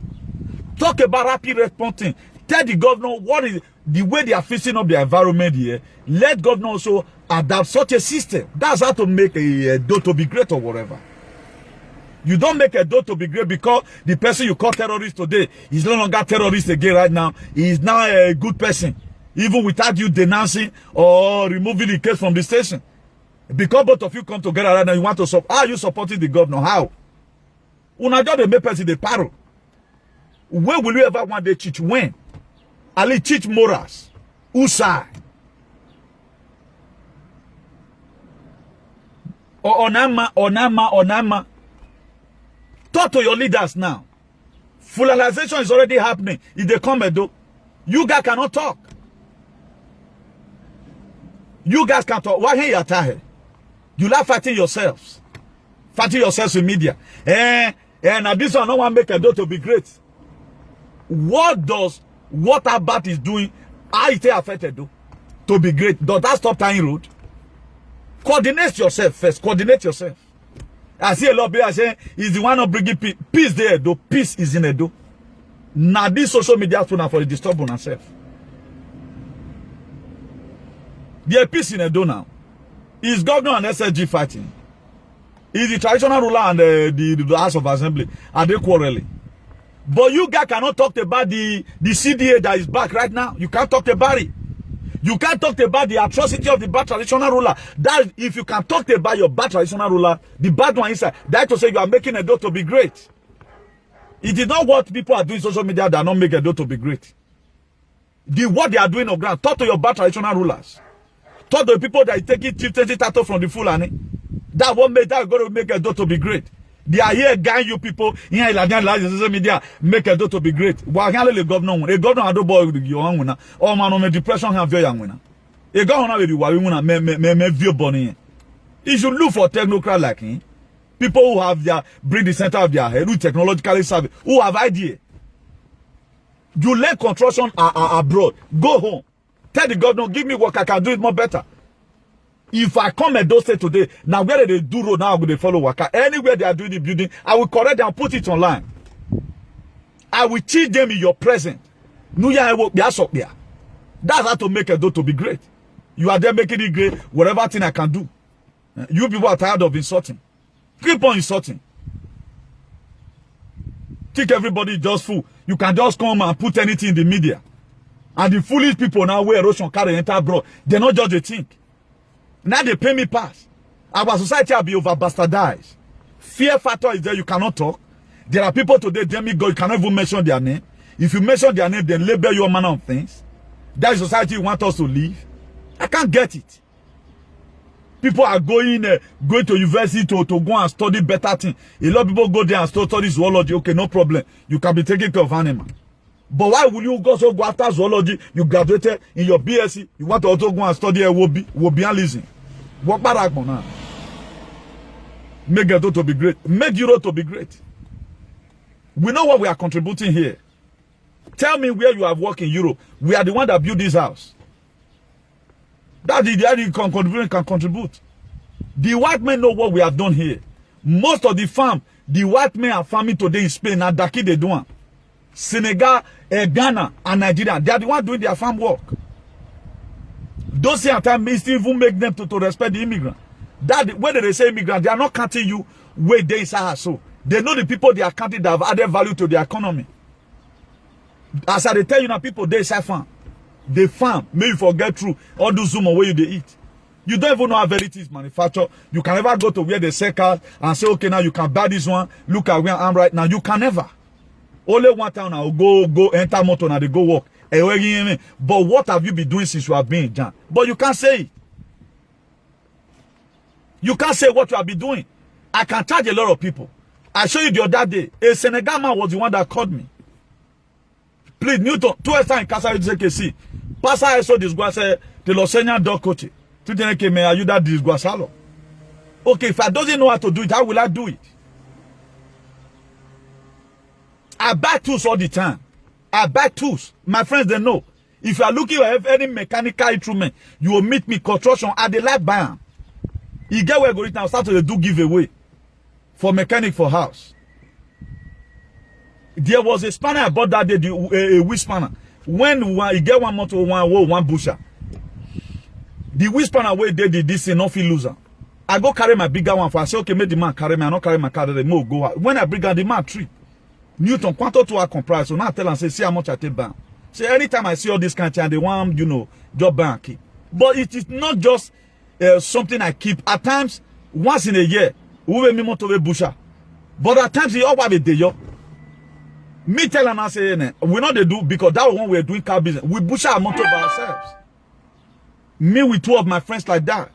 Talk about rapid responding. Tell the governor what is the way they are fixing up the environment here. Let governor also adapt such a system. That's how to make a do to be great or whatever. You don't make a do to be great because the person you call terrorist today is no longer terrorist again right now. He is now a good person. Even without you denouncing or removing the case from the station. Because both of you come together right now, you want to support. How are you supporting the governor? How? Una just make person the paro. When will you ever want to teach? When? Ali teach morals. Usai. Onama. Talk to your leaders now. Fulanization is already happening. If they come and do, you guys cannot talk. You guys can't talk. Why here you are? You like fighting yourselves. Fighting yourselves in media. And this one, no one make a do to be great. What does what Abat is doing, how it affected do to be great? Does that stop tying road? Coordinate yourself first. Coordinate yourself. I see a lot of people saying he's the one not bringing peace. Peace there, though. Peace is in Edo. Now this social media for the disturb on herself. There peace in Edo now. Is governor and SSG fighting? Is the traditional ruler and the House of Assembly, are they quarreling? But you guys cannot talk about the CDA that is back right now. You can't talk about it. You can't talk about the atrocity of the bad traditional ruler. That if you can talk about your bad traditional ruler, the bad one inside, that to say you are making Edo to be great. It is not what people are doing in social media that not make Edo to be great. What they are doing on ground. Talk to your bad traditional rulers. Talk to the people that are taking chieftaincy title from the Fulani. That won't make that going to make Edo to be great. They are here guiding you people in social media make Edo to be great. Why can't the governor? A governor I do boy your own winner. Oh man, on depression have your young winner. A governor will be why we wanna me view bonnie. You should look for technocrat like him. People who have their bring the center of their head, who technologically savvy, who have idea. You learn construction abroad. Go home. Tell the governor, give me work, I can do it more better. If I come at those states today, now where they do road, now I'm going to follow worker. Anywhere they are doing the building, I will correct them and put it online. I will teach them in your presence. New Year, I will be up there. That's how to make a do to be great. You are there making it great, whatever thing I can do. You people are tired of insulting. Keep on insulting. Think everybody just fool. You can just come and put anything in the media. And the foolish people now where erosion carry enter abroad, they not judge a thing. Now they pay me pass. Our society will be over bastardized. Fear factor is there, you cannot talk. There are people today, demigod, you cannot even mention their name. If you mention their name, they label you all manner of things. That is society you want us to live. I can't get it. People are going to university to go and study better things. A lot of people go there and study zoology. Okay, no problem. You can be taking care of animals. But why will you also go after zoology? You graduated in your BSc. You want to also go and study Wobianism. What back now? Make Ghetto to be great. Make Europe to be great. We know what we are contributing here. Tell me where you have worked in Europe. We are the one that built this house. That is the idea you can contribute. The white men know what we have done here. Most of the farm, the white men are farming today in Spain and Daki they do. Senegal, Ghana, and Nigeria. They are the ones doing their farm work. Those at times even make them to respect the immigrant. That when they say immigrant, they are not counting you where they inside so. They know the people they are counting that have added value to the economy. As I tell you now, people they say farm. They farm, may you forget through all those Zoom where you they eat. You don't even know how very it is manufactured. You can never go to where they sell cars and say, okay, now you can buy this one. Look at where I'm right now. You can never. Only one time now go enter motor and they go work. But what have you been doing since you have been in Jan? But you can't say it. You can't say what you have been doing. I can charge a lot of people. I show you the other day. A Senegal man was the one that called me. Please, Newton, 2 years in Casa UCKC. Pastor I saw this guy say, the Losenya dog coach. To the NK, may you that this guasalo. Okay, if I doesn't know how to do it, how will I do it? I buy tools all the time. I buy tools. My friends, they know. If you are looking for any mechanical instrument, you will meet me construction at the like buy. You get where I go now, start to do giveaway for mechanic for house. There was a spanner I bought that day, a wheel spanner. When you get one motor, one busher. The wheel spanner where they did this, no feel loser. I go carry my bigger one for I say, okay, make the man carry me, I not carry my car, the more go out. When I bring out the man trip, Newton, quanto to our comprise. So now I tell and say, see how much I take back. So anytime I see all this kind of thing, they want, you know, job bank keep. But it is not just something I keep. At times, once in a year, we will me motor busher. But at times, you all have a day, yo. Me tell and I say, we not they do because that one we're doing car business. We bush our motor by ourselves. Me with 2 of my friends like that.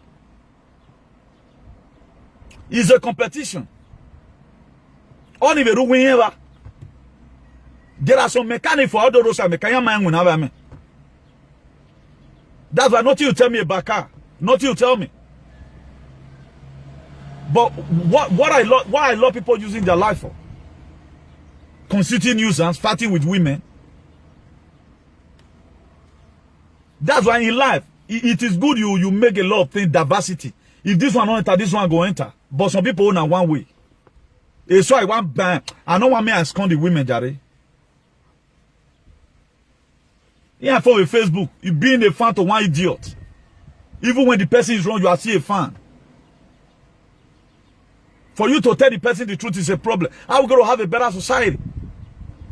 It's a competition. Only the win. There are some mechanics for other roads and mechanics. That's why nothing you tell me about car. Nothing you tell me. But what I love people using their life for. Constituting nuisance, fighting with women. That's why in life, it is good you make a lot of things, diversity. If this one don't enter, this one go enter. But some people own one way. It's why I want ban. I don't want me to escond the women, Jare. Yeah, for a Facebook, you being a fan to one idiot. Even when the person is wrong, you are still a fan. For you to tell the person the truth is a problem. How are we going to have a better society?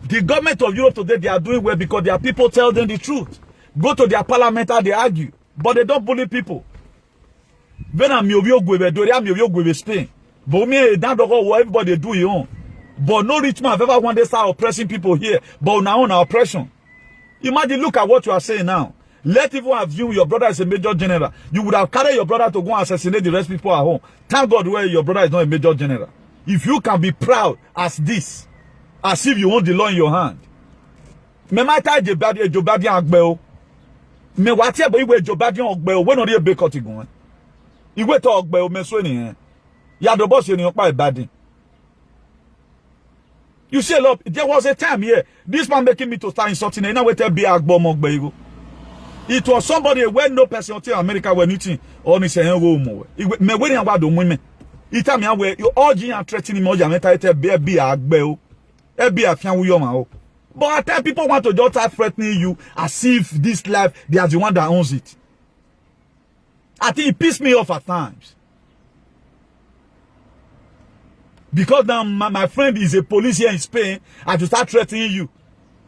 The government of Europe today, they are doing well because their people tell them the truth. Go to their parliament and they argue. But they don't bully people. When I'm your Spain. But me, that what everybody do your own. But no rich man have ever wanted to start oppressing people here. But now on our oppression. Imagine, look at what you are saying now. Let even assume your brother is a major general. You would have carried your brother to go and assassinate the rest of people at home. Thank God where your brother is not a major general. If you can be proud as this, as if you want the law in your hand. Me ma ta Jobadi Agbeo. Me wati ebo iwe Jobadi Agbeo. We no dey be cut igun. Iwe to Agbeo me so ni. Ya do boss ni opa ibadi. You see a lot. There was a time here. This man making me to start insulting. Now we tell be Agbo Mogbe. It was somebody when no person in America when eating or me say go mo. Me when about the women. It time ya we you all and threatening me Jamaica tell be Agbeo. Be afian wo yoma o. But at times people want to just start threatening you as if this life they are the one that owns it. I think it pissed me off at times. Because now my friend is a police here in Spain and to start threatening you.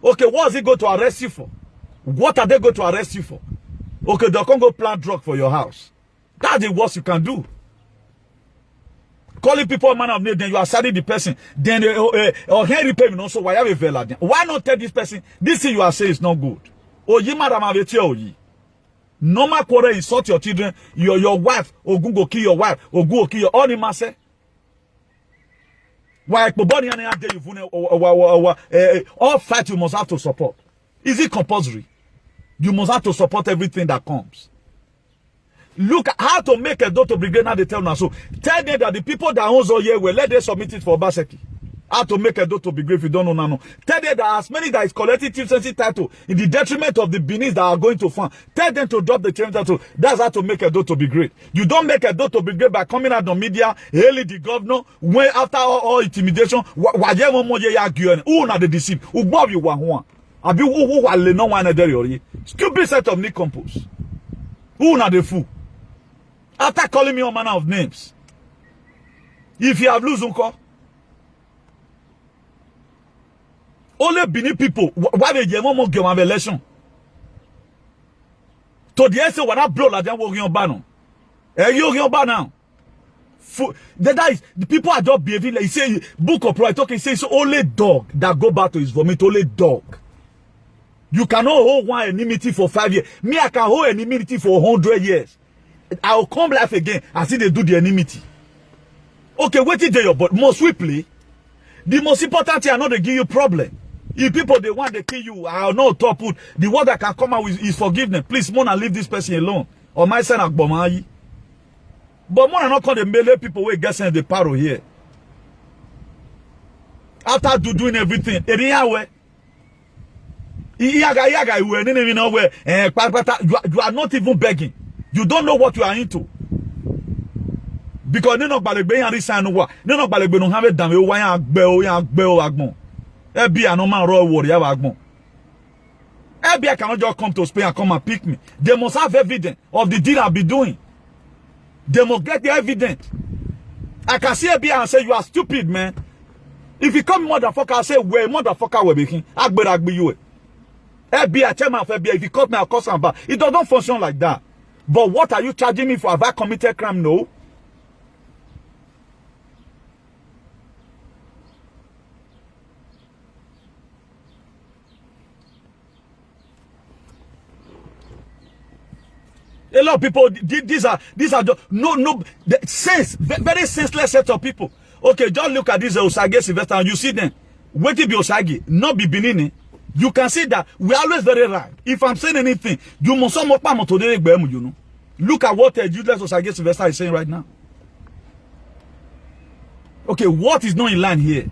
Okay, what is he going to arrest you for? What are they going to arrest you for? Okay, they can't go plant drug for your house. That's the worst you can do. Calling people a man of name, then you are saddening the person. Then or Henry payment also why have a vela? Why not tell this person this thing you are saying is not good? Oh, ye madam have a Normal quarrel, insult your children, your wife, Ogun go kill your wife, Ogun go kill your only master. Why all fight you must have to support. Is it compulsory? You must have to support everything that comes. Look at how to make a daughter brigade now they tell now. So tell them that the people that owns all year will let them submit it for Obaseki. How to make a daughter brigade if you don't know now. Tell them that as many that is collecting chief sensitive title in the detriment of the Benis that are going to farm. Tell them to drop the chief title. That's how to make a daughter be great. You don't make a daughter be great by coming out on media, hailing the governor, when after all intimidation, who not the deceive, who bob you one. Stupid set of nincompoos. Who not the fool? After calling me all manner of names. If you have lose uncle, only Benin people, why they get more give an election? To the essay when I blow like them working on banner. You now. That is the people are just behaving like he say book of right talking says only dog that go back to his vomit, only dog. You cannot hold one enmity for 5 years. Me, I can hold enmity for 100 years. I will come life again and see they do the enmity. Okay, wait till they but more swiftly. The most important thing are not to give you problem. If people they want to kill you, I will not top put. The word that can come out with is forgiveness. Please, Mona, leave this person alone. Or my son Akbomayi. But Mona not call the melee people who get sent the paro here. After doing everything, you are not even begging. You don't know what you are into. Because no balagbe yan resign wa. No balagbe no have dame o wa yan agbe o agbon. Ebi no man raw worry ya agbon. Ebi cannot just come to Spain and come and pick me. They must have evidence of the deal I'll be doing. They must get the evidence. I can see Ebi and say you are stupid, man. If you come motherfucker, I say where motherfucker will be king. Agbe you. FBI, chairman of FBI, if you caught me, I'll cause back. It doesn't function like that. But what are you charging me for? Have I committed crime? No. A lot of people, these are very senseless set of people. Okay, just look at this Osage Sylvester and you see them. Wait till be Osage, not be Benin. You can see that we are always very right. If I'm saying anything, you must you know. Look at what useless Osage Sylvester is saying right now. Okay, what is not in line here?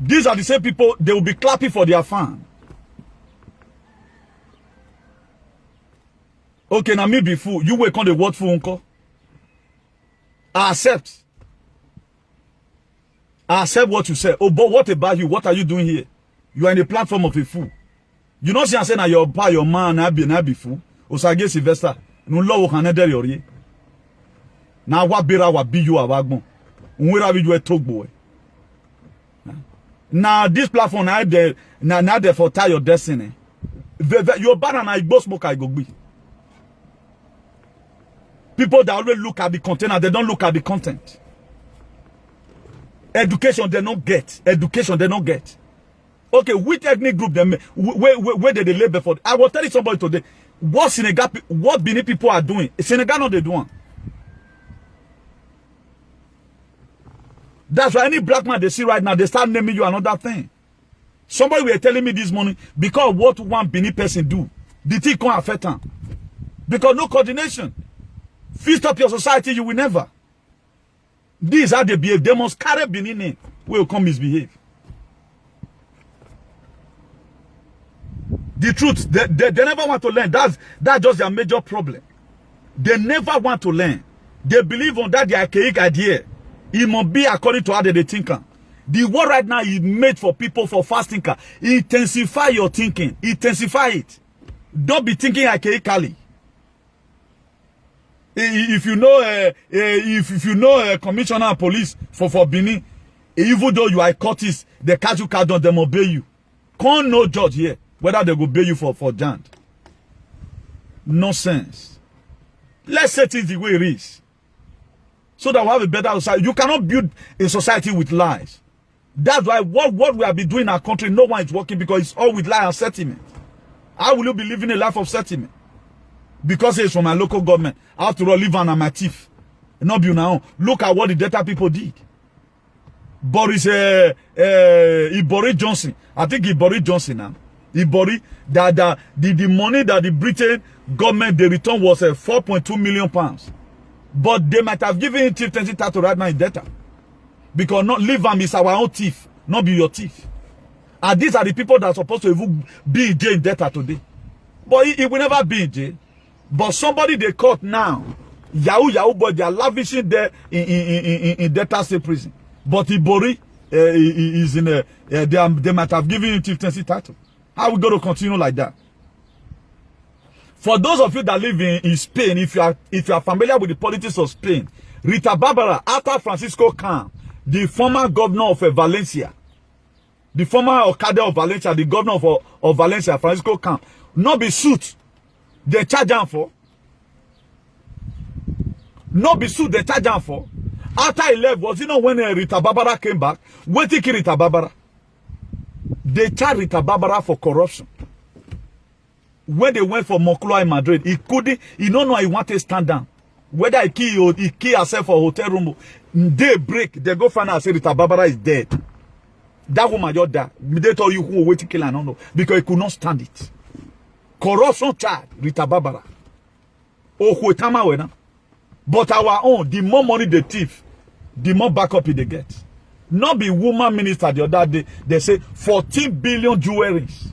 These are the same people, they will be clapping for their fan. Okay, now me be fool. You wake on the word fool, uncle. I accept. I accept what you say. Oh, but what about you? What are you doing here? You are in the platform of a fool. You know, saying that your man, I be fool. Osage Sylvester. No law can enter your ear. Now, what better what be you a wagon? Where have you a talk boy? Now, this platform, now there for tie your destiny. Your banner, I go smoke, I go be. People that always look at the content, they don't look at the content. Education they don't get. Education they don't get. Okay, which ethnic group them where did they labor for? I will tell you somebody today. What Senegal, what Benin people are doing. Senegal not they doing. That's why any black man they see right now, they start naming you another thing. Somebody were telling me this morning, because what one Benin person do, the thing can't affect them. Because no coordination. Feast up your society, you will never. These are the behave. They must carry Benin in. Will come misbehave. The truth, they never want to learn. That's just their major problem. They never want to learn. They believe on that the archaic idea. It must be according to how they think. The world right now is made for people for fast thinker. Intensify your thinking. Intensify it. Don't be thinking archaically. If you know, commissioner of police for Benin, even though you are a courtist, they catch you card on them obey you. Can't no judge here whether they go obey you for jant. Nonsense. Let's set it the way it is, so that we have a better society. You cannot build a society with lies. That's why what we have been doing in our country, no one is working because it's all with lie and sentiment. How will you be living a life of settlement? Because it's from my local government. After all, live on my teeth. Not be now. Look at what the Delta people did. Boris Johnson. I think Boris Johnson now. The money that the Britain government they returned was 4.2 million pounds. But they might have given him chieftaincy title right now in Delta. Because not live and is our own thief, not be your thief. And these are the people that are supposed to even be in jail in Delta today. But he will never be in jail. But somebody they caught now, Yahoo boy, they are lavishing there in Delta State Prison. But Ibori is in they might have given him chieftaincy title. How we going to continue like that? For those of you that live in Spain, if you are familiar with the politics of Spain, Rita Barbara, after Francisco Can, the former governor of Valencia, the former alcalde of Valencia, the governor of Valencia, Francisco Can, not be suit, they charge him for. Not be suit, they charge him for. After he left, was you know when Rita Barbara came back, what did Rita Barbara? They charged Rita Barbara for corruption. When they went for Moncloa in Madrid, he don't know he wanted to stand down. Whether he kill herself for hotel room, they break, they go find out say Rita Barbara is dead. That woman just died. They told you who wait to kill her, no, because he could not stand it. Corruption charge, Rita Barbara. But our own, the more money they thief, the more backup they get. Not be woman minister the other day, they say 14 billion jewelries.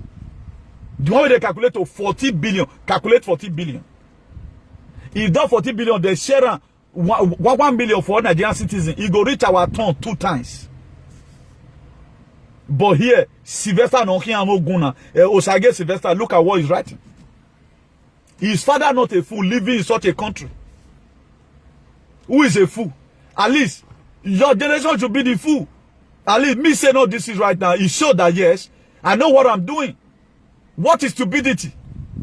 The one they calculate to 40 billion, calculate 40 billion. If that 40 billion, they share 1 million for Nigerian citizens, it go reach our turn 2 times. But here, Sylvester Oguna, Osage Sylvester, look at what he's writing. His father not a fool living in such a country. Who is a fool? At least, your generation should be the fool. At least, me say no, this is right now. It showed that yes, I know what I'm doing. What is stupidity?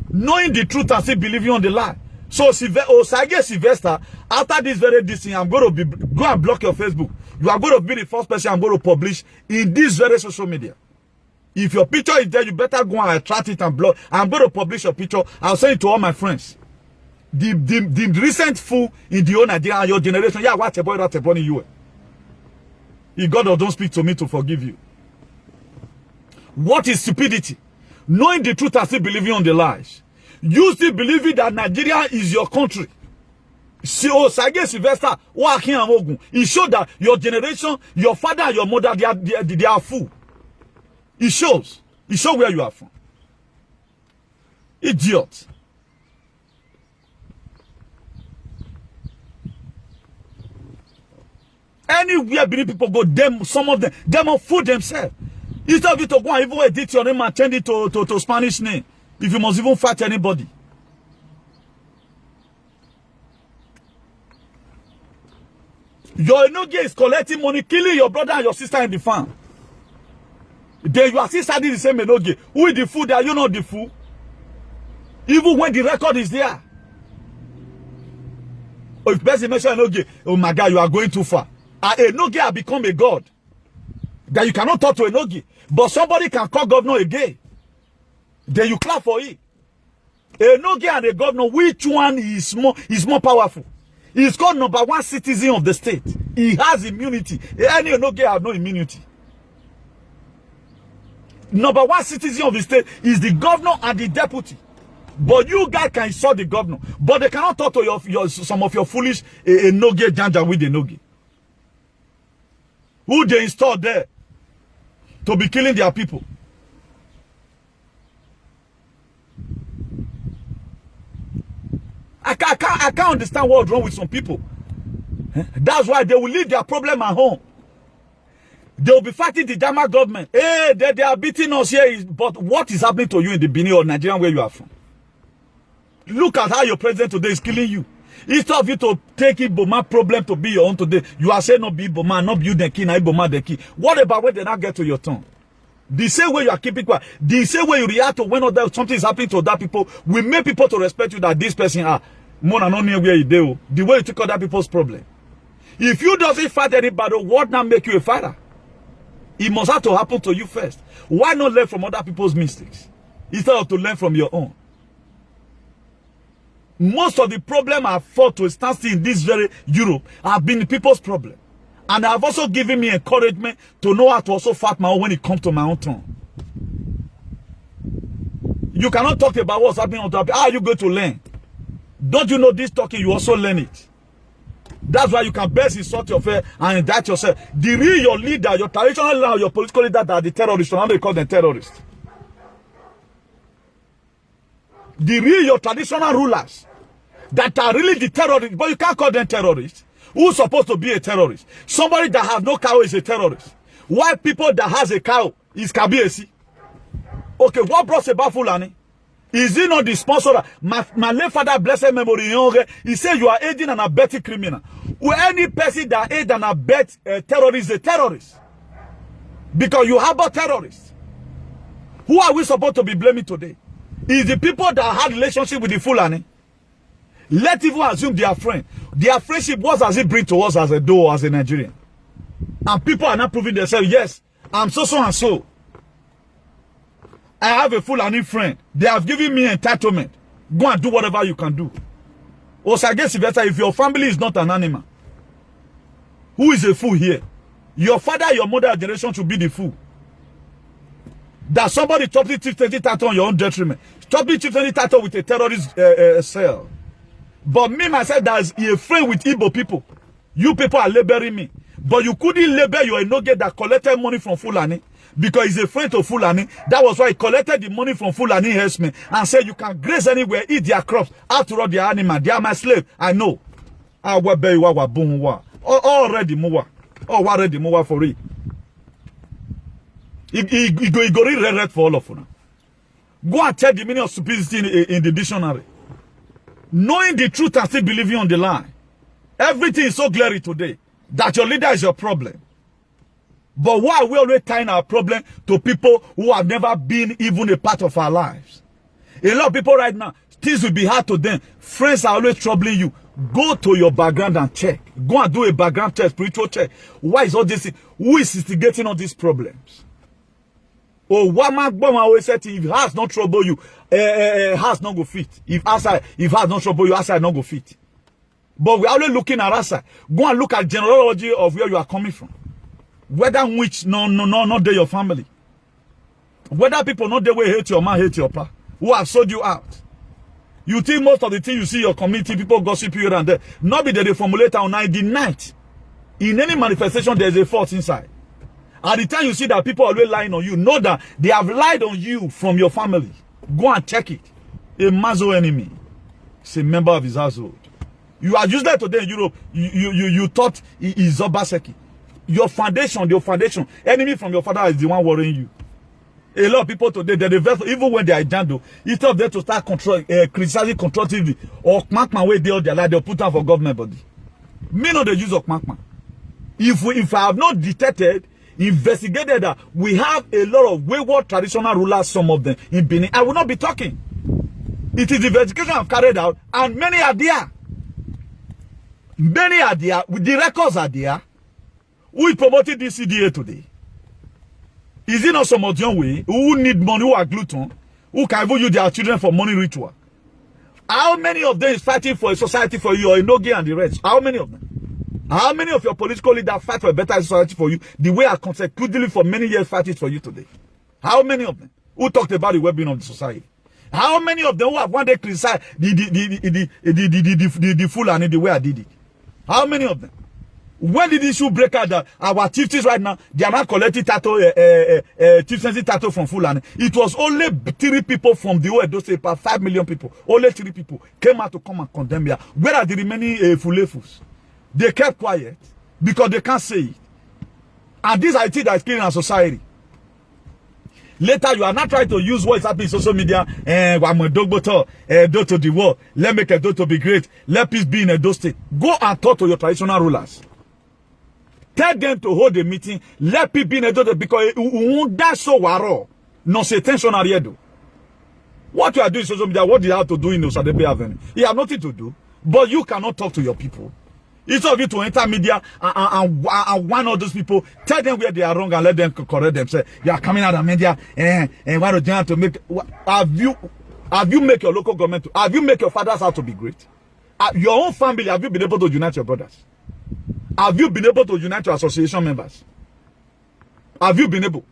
Knowing the truth and still believing on the lie. So, Osage Sylvester, after this very thing, I'm going to go and block your Facebook. You are going to be the first person I'm going to publish in this very social media. If your picture is there, you better go and attract it and block. I'm going to publish your picture. I'll send it to all my friends. The recent fool in the whole Nigeria and your generation, yeah, what a boy in you. If God don't speak to me to forgive you. What is stupidity? Knowing the truth and still believing on the lies. You still believing that Nigeria is your country. Osage Sylvester, it shows that your generation, your father and your mother, they are fool. It shows. It shows where you are from. Idiot. Anywhere Benin people go, some of them will fool themselves. Instead of you to go and even edit your name and change it to Spanish name. If you must even fight anybody. Your Enoge is collecting money, killing your brother and your sister in the farm. Then you are still studying the same Enoge. Who is the fool there? You know the fool. Even when the record is there. Or if person mention Enoge, oh my God, you are going too far. Enoge has become a god. That you cannot talk to Enoge. But somebody can call governor again. Then you clap for it. Enoge and the governor, which one is more powerful? He's called number 1 citizen of the state. He has immunity. Any Enoge have no immunity. Number 1 citizen of the state is the governor and the deputy. But you guys can insult the governor. But they cannot talk to some of your foolish Enoge janja with Enoge. Who they installed there to be killing their people. I can't understand what's wrong with some people. That's why they will leave their problem at home. They will be fighting the Jama government. Hey, they are beating us here. But what is happening to you in the Benin or Nigeria where you are from? Look at how your president today is killing you. Instead of you to take Iboma problem to be your own today, you are saying not be Iboma, not you the key, not Iboma the key. What about when they now get to your turn? The same way you are keeping quiet, the same way you react to when something is happening to other people, will make people to respect you that this person are more than only where you do. The way you take other people's problem. If you doesn't fight anybody, what now make you a fighter? It must have to happen to you first. Why not learn from other people's mistakes? instead of to learn from your own. Most of the problem I fought to stand still in this very Europe have been people's problem. And they have also given me encouragement to know how to also fight my own when it comes to my own turn. You cannot talk about what's happening on top. How are you going to learn? Don't you know this talking, you also learn it. That's why you can best insult your fair and indict yourself. The real your leader, your traditional leader, your political leader that are the terrorists, how they call them terrorists. The real your traditional rulers that are really the terrorists, but you can't call them terrorists. Who's supposed to be a terrorist? Somebody that has no cow is a terrorist. Why people that has a cow is Kabiesi? Okay, what brought about Fulani? Is he not the sponsor? My late father, blessed memory, he said you are aiding and abetting criminal. Well, any person that aid and abet terrorist is a terrorist. Because you harbor terrorists. Who are we supposed to be blaming today? Is the people that had relationship with the Fulani? Let's even assume they are friends. Their friendship was as it bring to us as a Doe, as a Nigerian. And people are not proving themselves, yes, I'm so and so. I have a Fulani friend. They have given me entitlement. Go and do whatever you can do. Also, I guess if your family is not an animal, who is a fool here? Your father, your mother generation should be the fool. That somebody chopping chieftaincy title on your own detriment. Chopping chieftaincy title with a terrorist cell. But me, myself, that's a friend with Igbo people. You people are labeling me. But you couldn't label your Enoge that collected money from Fulani. Because he's a friend of Fulani. That was why he collected the money from Fulani herdsmen and said you can graze anywhere, eat their crops. After all, they are animals. They are my slave. I know. Already more. Already more for it. He go read for all of you. Go and check the meaning of stupidity in the dictionary. Knowing the truth and still believing on the lie. Everything is so glaring today that your leader is your problem. But why are we always tying our problem to people who have never been even a part of our lives? A lot of people right now, things will be hard to them. Friends are always troubling you. Go to your background and check. Go and do a background check, spiritual check. Why is all this? Who is instigating all these problems? Oh, what man always said, if heart not trouble you, heart not go fit. If heart not trouble you, outside not go fit. But we're always looking at outside. Go and look at genealogy of where you are coming from. Whether which not they your family. Whether people not they will hate your man, hate your pa. Who have sold you out. You think most of the things you see your community, people gossip here and there. Not be they formulate on the night. In any manifestation, there's a fault inside. At the time you see that people are always lying on you, know that they have lied on you from your family. Go and check it. A Mazo enemy. It's a member of his household. You are useless today in Europe. You thought he is Obaseki. Your foundation, enemy from your father is the one worrying you. A lot of people today, even when they are Jando, instead of them to start criticizing constructively or Kmakman way they all their life, they'll put down for government body. Me know the use of Kmakman. If I have not detected, investigated that we have a lot of wayward traditional rulers, some of them in Benin, I will not be talking. It is the investigation I've carried out, and many are there. Many are there. The records are there. Who is promoting this CDA today? Is it not some of your way who need money, who are glutton, who can even use their children for money ritual? How many of them is fighting for a society for you, or Enoge and the rest? How many of them? How many of your political leaders fight for a better society for you the way I consecutively for many years fight it for you today? How many of them? Who talked about the well-being of the society? How many of them who have one day criticized the Fulani the way I did it? How many of them? When did the issue break out that our chieftains right now, they are not collecting title, chieftaincy title from Fulani? It was only 3 people from the Oedo State, 5 million people. Only 3 people came out to come and condemn here. Where are the remaining Fulefus? They kept quiet because they can't say it. And this I think that is killing our society. Later, you are not trying to use what is happening in social media. I'm a dog to the world. Let make Edo to be great. Let peace be in Edo State. Go and talk to your traditional rulers. Tell them to hold a meeting. Let people be in Edo State because that's so waro. No say tension Ariedo. What you are doing in social media, what do you have to do in Osadepe Avenue? You have nothing to do. But you cannot talk to your people. Instead of you to enter media and warn all those people, tell them where they are wrong and let them correct themselves. You are coming out of media and why don't you have to make? Have you make your local government? Have you make your father's house to be great? Your own family, have you been able to unite your brothers? Have you been able to unite your association members? Have you been able?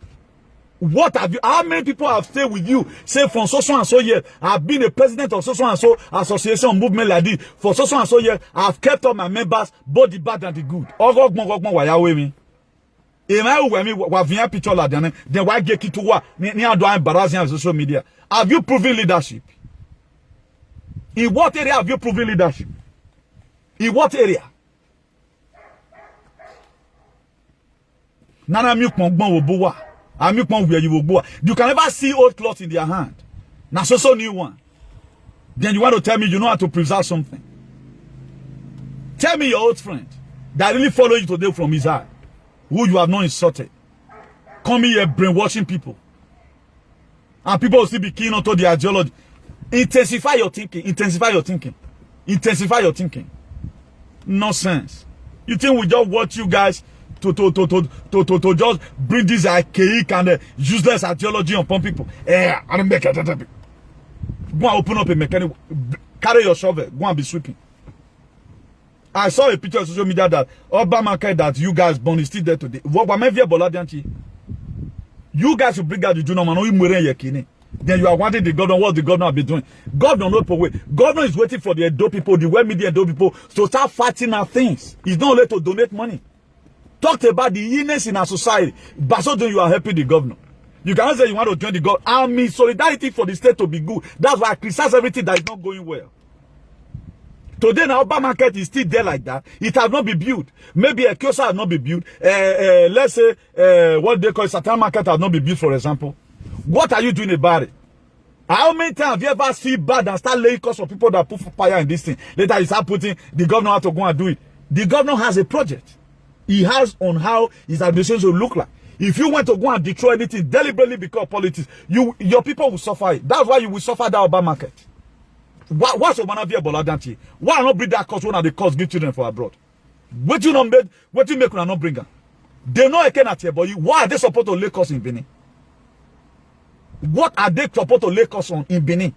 What have you? How many people have stayed with you? Say from so and so years, I've been a president of so and so association movement like this for so and so years. I've kept all my members, both the bad and the good. Picture like then why get it to what? Embarrassing on social media. Have you proven leadership? In what area have you proven leadership? In what area? Nana mi pongbo obowa. You can never see old cloth in their hand. Now so new one. Then you want to tell me you know how to preserve something. Tell me your old friend that really follow you today from his eye, who you have not insulted. Come here brainwashing people. And people will still be keen onto the ideology. Intensify your thinking. Intensify your thinking. Intensify your thinking. Nonsense. You think we just watch you guys to just bring this archaic and useless ideology upon people? I don't make it. Go and open up a mechanic. Carry your shovel. Go and be sweeping. I saw a picture on social media that Obama that you guys born is still there today. You guys should bring out the junior man. Then you are wanting the governor. What the governor be doing? Governor not for wait. Governor is waiting for the Edo people, the well media Edo people, to start fighting our things. He's not allowed to donate money. Talked about the illness in our society, but so then you are helping the governor. You cannot say you want to join the government. I mean, solidarity for the state to be good. That's why I criticize everything that is not going well. Today, now, Obama market is still there like that. It has not been built. Maybe a Kiosa has not been built. Let's say, what they call Satan market has not been built, for example. What are you doing about it? How many times have you ever feel bad and start laying cost of people that put fire in this thing? Later, you start putting the governor have to go and do it. The governor has a project. He has on how his administration will look like. If you want to go and destroy anything deliberately because of politics, your people will suffer it. That's why you will suffer that Obama market. What's your man here, Boladanti? Why not bring that cost one of the cost give children for abroad? What you make when not bring them? They know I cannot here, but why are they supposed to lay cost in Benin? What are they supposed to lay cost on in Benin?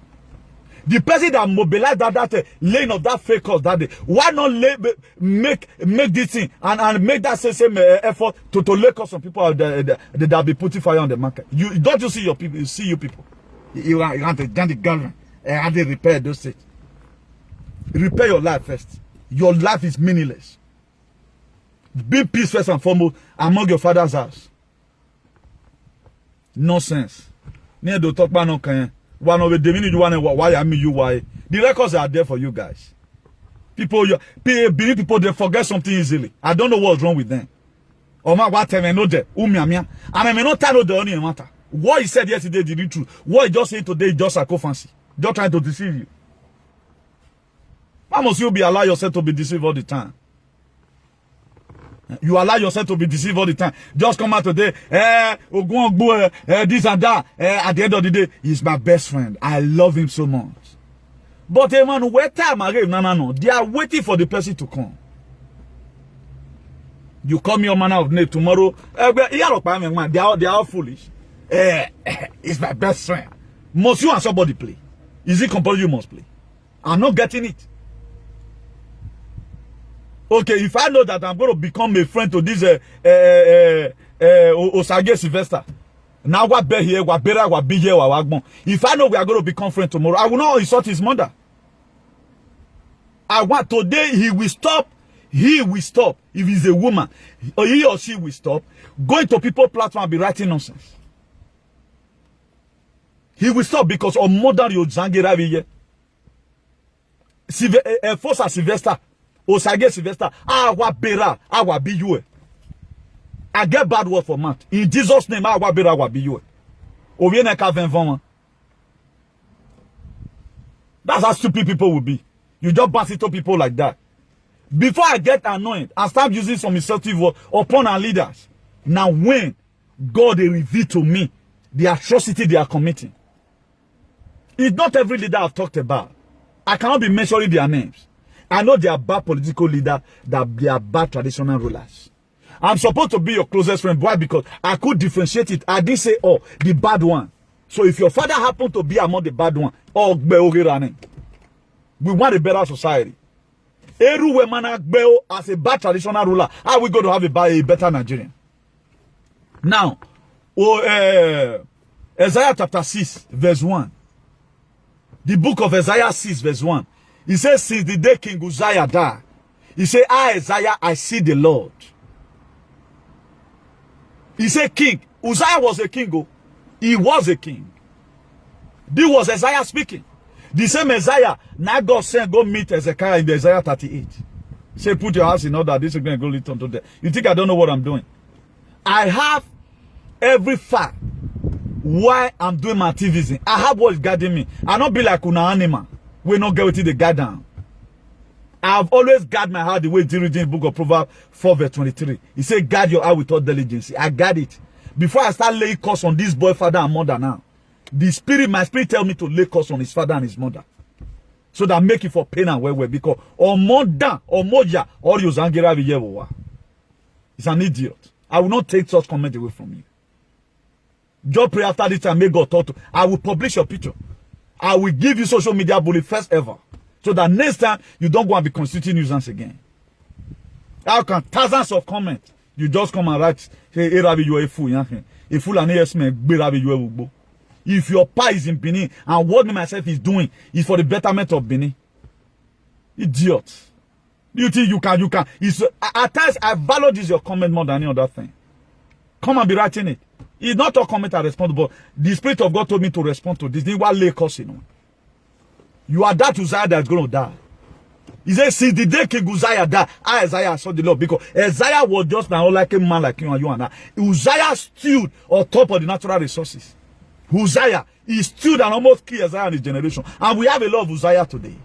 The person that mobilized that lane of that fake cost that day, why not make this thing and make that same effort to lay cost on people that be putting fire on the market? Don't you see your people? You see you people. You want to join the government and they repair those things. Repair your life first. Your life is meaningless. Be peace first and foremost among your father's house. Nonsense. Near the talk about no can. One of the minute you want to why I mean you why. The records are there for you guys. People they forget something easily. I don't know what's wrong with them. Oh my what I know there. And I may not tell the only matter. What he said yesterday is the truth. What he just said today is just psychophancy. Just trying to deceive you. Why must you allow yourself to be deceived all the time? You allow yourself to be deceived all the time. Just come out today, this and that. At the end of the day, he's my best friend. I love him so much. But man, wait time no. They are waiting for the person to come. You call me your man of name tomorrow. They are all foolish. He's my best friend. Must you and somebody play? Is it compulsory you must play? I'm not getting it. Okay, if I know that I'm going to become a friend to this Osage Sylvester, now what be here, what better, what be here, what wagbon. If I know we are going to become friends tomorrow, I will not insult his mother. I want today he will stop. He will stop. If he's a woman, or he or she will stop going to people's platform and be writing nonsense. He will stop because of modern yo zangira here. Force Sylvester. Osage Sylvester, bera, be you. I get bad word for Matt. In Jesus' name, bera, be you. That's how stupid people will be. You just pass it to people like that. Before I get annoyed, I start using some insultive words upon our leaders. Now when God they reveal to me the atrocity they are committing. It's not every leader I've talked about. I cannot be mentioning their names. I know they are bad political leaders, that they are bad traditional rulers. I'm supposed to be your closest friend. Why? Because I could differentiate it. I didn't say, oh, the bad one. So if your father happened to be among the bad one, oh, we want a better society. Eru Wemana Gbeo as a bad traditional ruler, how are we going to have a better Nigerian? Now, Isaiah chapter 6, verse 1. The book of Isaiah 6, verse 1. He says, since the day King Uzziah died, he said, I, Isaiah, I see the Lord. He said, king. Uzziah was a king. Oh. He was a king. This was Isaiah speaking. The same Isaiah, now God sent, go meet Ezekiah in the Isaiah 38. Say, put your house in order. This is going to go little to there. You think I don't know what I'm doing? I have every fact why I'm doing my activism. I have what's guiding me. I don't be like una animal. We not get with the guard down. I've always guard my heart the way it's written in the book of Proverbs 4 verse 23. He said, guard your heart with all diligence. I guard it. Before I start laying curse on this boy, father and mother now, my spirit tell me to lay curse on his father and his mother. So that make it for pain and well because or mother or moja or you zangira viyewa. It's an idiot. I will not take such comment away from you. Just pray after this and make God talk to. I will publish your picture. I will give you social media bully first ever. So that next time you don't go and be constituting nuisance again. How can thousands of comments? You just come and write, hey, Ravi, you are a fool. A fool and yes man, Ravi, you are. If your pa is in Benin and what me myself is doing is for the betterment of Benin. Idiot. You think you can. It's, at times I value this your comment more than any other thing. Come and be writing it. It's not all comment I respond, but the Spirit of God told me to respond to this. You are that Uzziah that's going to die. He said, since the day King Uzziah died, I, Isaiah, saw the Lord. Because Isaiah was just now like a man like you and I. Uzziah stood on top of the natural resources. Uzziah, he stood and almost killed Isaiah and his generation. And we have a lot of Uzziah today.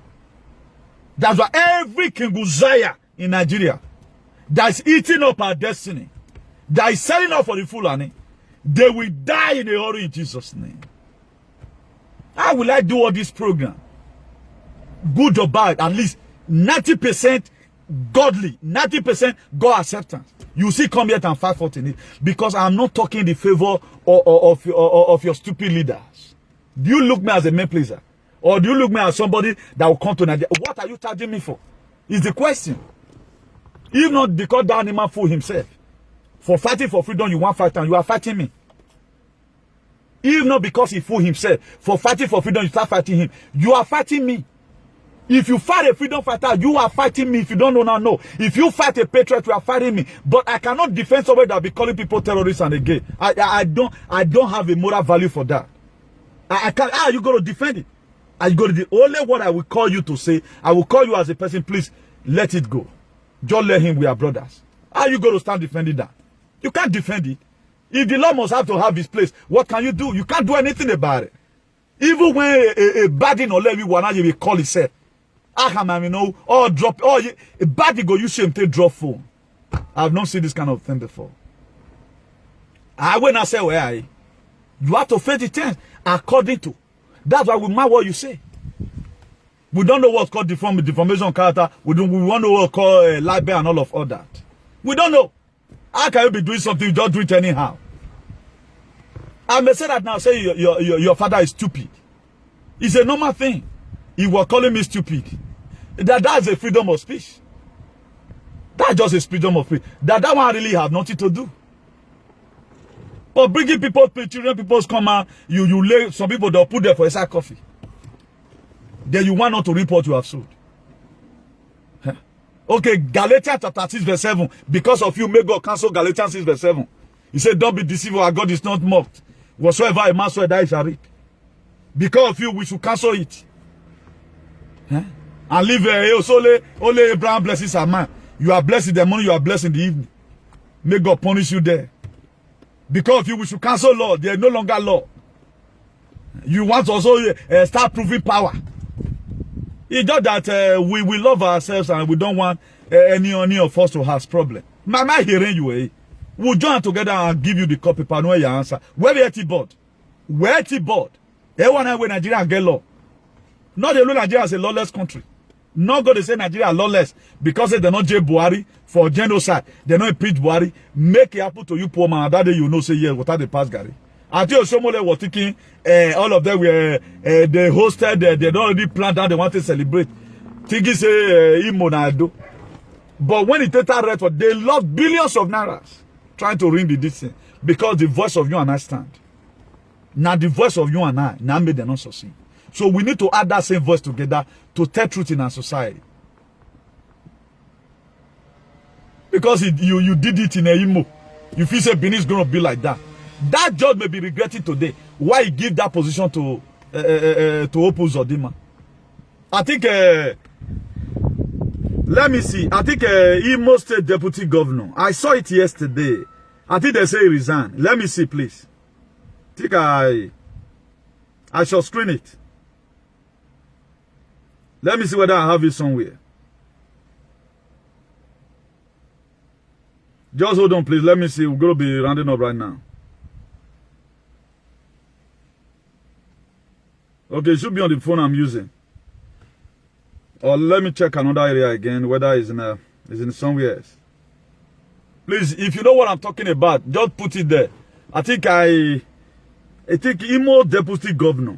That's why every King Uzziah in Nigeria that is eating up our destiny, that is selling out for the Fulani, they will die in a hurry in Jesus' name. How will I do all this program? Good or bad, at least 90% godly, 90% God acceptance. You see, come here and fight for it because I'm not talking in the favor of your stupid leaders. Do you look me as a man pleaser? Or do you look me as somebody that will come to Nigeria? What are you charging me for? Is the question. If not because that animal fool himself. For fighting for freedom, you want fight and you are fighting me. If not because he fooled himself. For fighting for freedom, you start fighting him. You are fighting me. If you fight a freedom fighter, you are fighting me. If you don't know now, no. If you fight a patriot, you are fighting me. But I cannot defend somebody that be calling people terrorists and gay. I don't have a moral value for that. I can't. How are you going to defend it? Are you going to? Only what I will call you to say, I will call you as a person. Please let it go. Just let him. We are brothers. How are you going to stand defending that? You can't defend it. If the law must have to have his place, what can you do? You can't do anything about it. Even when a baddie or let you wanna you will call itself. You know, or drop, or a baddie go you shame take drop phone. I've not seen this kind of thing before. When I say where I, you have to face the things according to. That's why we mind what you say. We don't know what's called deformation character. We want to know what's called libel and all of that. We don't know. How can you be doing something, you don't do it anyhow? I may say that now, say your father is stupid. It's a normal thing. He was calling me stupid. That's a freedom of speech. That's just a freedom of speech. That one really have nothing to do. But bringing people, children, people's come out, you lay, some people they'll put there for a side coffee. Then you want not to report you have sold. Huh? Okay, Galatians chapter 6 verse 7. Because of you, may God cancel Galatians 6 verse 7. He said, don't be deceived, our God is not mocked. Whatsoever a man sow, that he shall reap. Because of you, we should cancel it. Huh? And leave only Abraham blesses a man. You are blessed in the morning, you are blessed in the evening. May God punish you there. Because of you, we should cancel law. There is no longer law. You want to also start proving power. It's just that we love ourselves and we don't want any of us to have problem. Mama hearing you, eh? We'll join together and give you the copy paper. No your answer. Where the board? Where the board? Everyone when Nigeria get law. Not alone Nigeria is a lawless country. Not going to say Nigeria are lawless because they're not J. Buhari for genocide. They're not impeach Buhari. Make it happen to you, poor man. That day you know, say, yeah, without the past, Gary. Until Shomole was thinking, all of them were, they hosted, they don't already planned how they want to celebrate. Thinking, say, Imonado. But when it entered red, they lost billions of nairas trying to ring the distance because the voice of you and I stand. Now the voice of you and I, now made them not succeed. So we need to add that same voice together to tell truth in our society. Because you did it in a Imo. You feel say Benin is going to be like that. That judge may be regretting today why he give that position to Opu Zodima. I think, let me see. I think Imo State Deputy Governor. I saw it yesterday. I think they say he resigned. Let me see, please. I think I shall screen it. Let me see whether I have it somewhere. Just hold on, please. Let me see. We're going to be rounding up right now. Okay, it should be on the phone I'm using. Or let me check another area again, whether it's in somewhere else. Please, if you know what I'm talking about, just put it there. I think Imo Deputy Governor.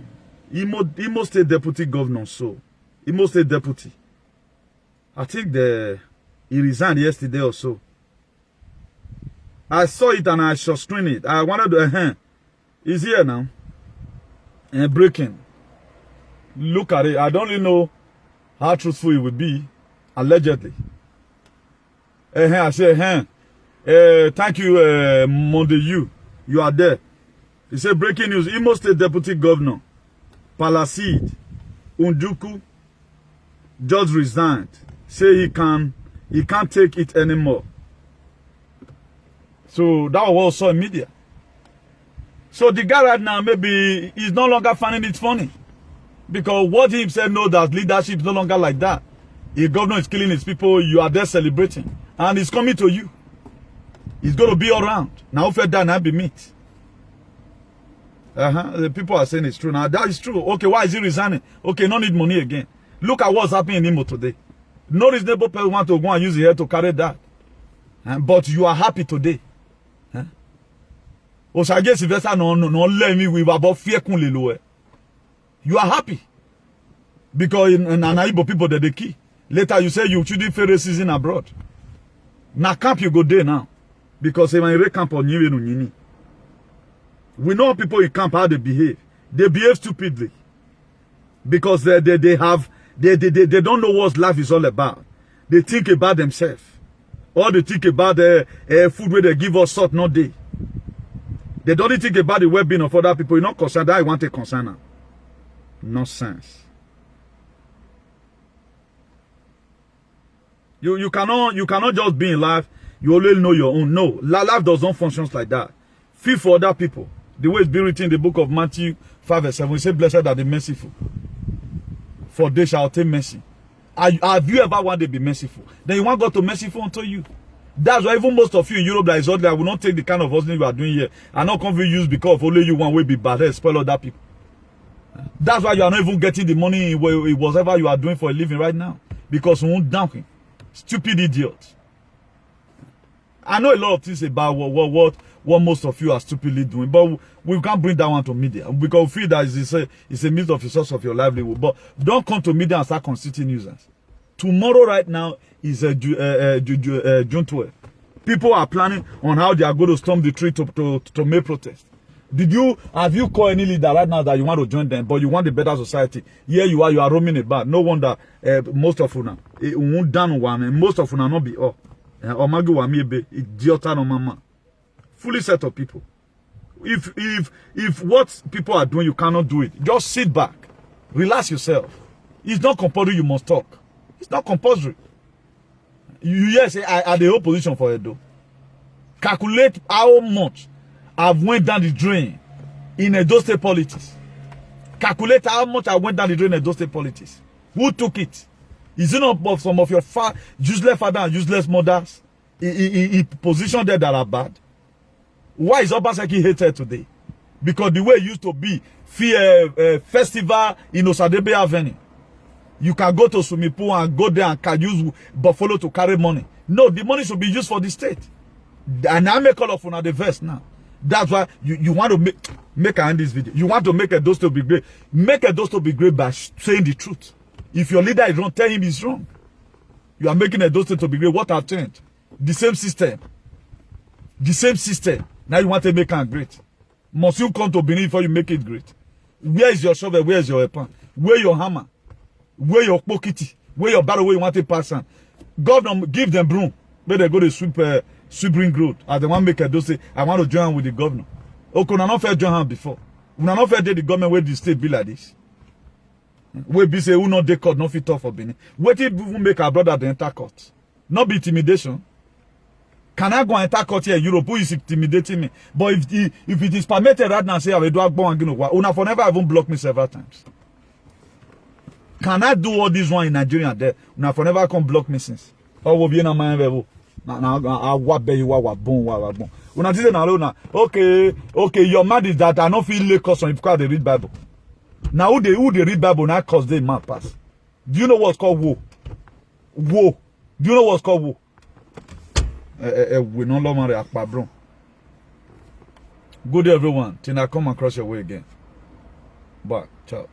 Imo State Deputy Governor, so. Imo State Deputy. I think he resigned yesterday or so. I saw it and I shall screen it. I wanted to, it's here now. And breaking. Look at it. I don't really know how truthful it would be. Allegedly. I say, thank you, Mondeyu. You are there. He said, breaking news. Imo State Deputy Governor, Palacide Unjuku, just resigned. Say he can't take it anymore. So that was also in media. So the guy right now, maybe he's no longer finding it funny. Because what he said, no, that leadership is no longer like that. If governor is killing his people, you are there celebrating. And he's coming to you. He's going to be around. Now, if you're done, I'll be meet. The people are saying it's true. Now, that is true. Okay, why is he resigning? Okay, no need money again. Look at what's happening in Imo today. No reasonable person want to go and use the head to carry that. But you are happy today. Osage Sylvester no let me with about fear kunle. You are happy. Because in Anaibo people that they key. Later you say you shouldn't face racism abroad. Now camp you go there now. Because when you camp on you, we know people in camp how they behave. They behave stupidly. Because they don't know what life is all about. They think about themselves. Or they think about the food where they give us salt, not they. They don't think about the well-being of other people. You're not concerned. I want to concern them. Nonsense. You cannot just be in life. You only know your own. No, life does not function like that. Feel for other people. The way it's been written in the book of Matthew 5:7. We say, blessed are the merciful, for they shall obtain mercy. Have you ever wanted to be merciful? Then you want God to be merciful unto you. That's why even most of you in Europe that is ordinary will not take the kind of hustling you are doing here. And not come to use because of only you one way be bad and spoil other people. That's why you are not even getting the money in whatever you are doing for a living right now. Because you won't down him. Stupid idiot. I know a lot of things about what most of you are stupidly doing, but we can't bring that one to media because we feel that it's a means of a source of your livelihood. But don't come to media and start constituting nuisance. Tomorrow, right now, is June 12. People are planning on how they are going to storm the tree to make protest. Have you called any leader right now that you want to join them, but you want a better society? Here you are roaming about. No wonder most of you now, most of you now not be all. Fully set of people. If what people are doing, you cannot do it. Just sit back, relax yourself. It's not compulsory. You must talk. It's not compulsory. You say I the opposition for Edo. Calculate how much I've went down the drain in Edo State politics. Calculate how much I went down the drain in Edo State politics. Who took it? Is it not some of your useless father and useless mothers in position there that are bad? Why is Obaseki hated today? Because the way it used to be, festival in Osadebe Avenue. You can go to swimming pool and go there and can use buffalo to carry money. No, the money should be used for the state. And I make all of the verse now. That's why you want to make I end this video. You want to make Edo State be great. Make Edo State be great by saying the truth. If your leader is wrong, tell him he's wrong. You are making Edo State to be great. What have changed? The same system. The same system. Now you want to make it great. Must you come to Benin before you make it great? Where is your shovel? Where is your weapon? Where your hammer? Where your pokiti? Where your barrel? Where you want to pass on? Governor, give them broom. Where they go to sweep ring road. As they want to make Edo State, I want to join with the governor. Okay, we not fair join hand before. We not fair did the government where the state be like this. We be say who not dey court, not fit talk for Benin. What if we make our brother the enter court? Not be intimidation. Can I go and enter court here in Europe? Who is intimidating me? But if it is permitted right now, say I will do Agbo and Gino, una for never even block me several times. Can I do all this one in Nigeria there? Una for never come block me since. Oh, we be na my level. Now I what be you what bon. Una say na okay. Your mind is that I not feel late cause because they read Bible. Now who they read Bible now cause they mad pass. Do you know what's called woe? Woe. Do you know what's called woe? We no longer react, bro. Good day, everyone. Till I come across your way again. Bye. Ciao.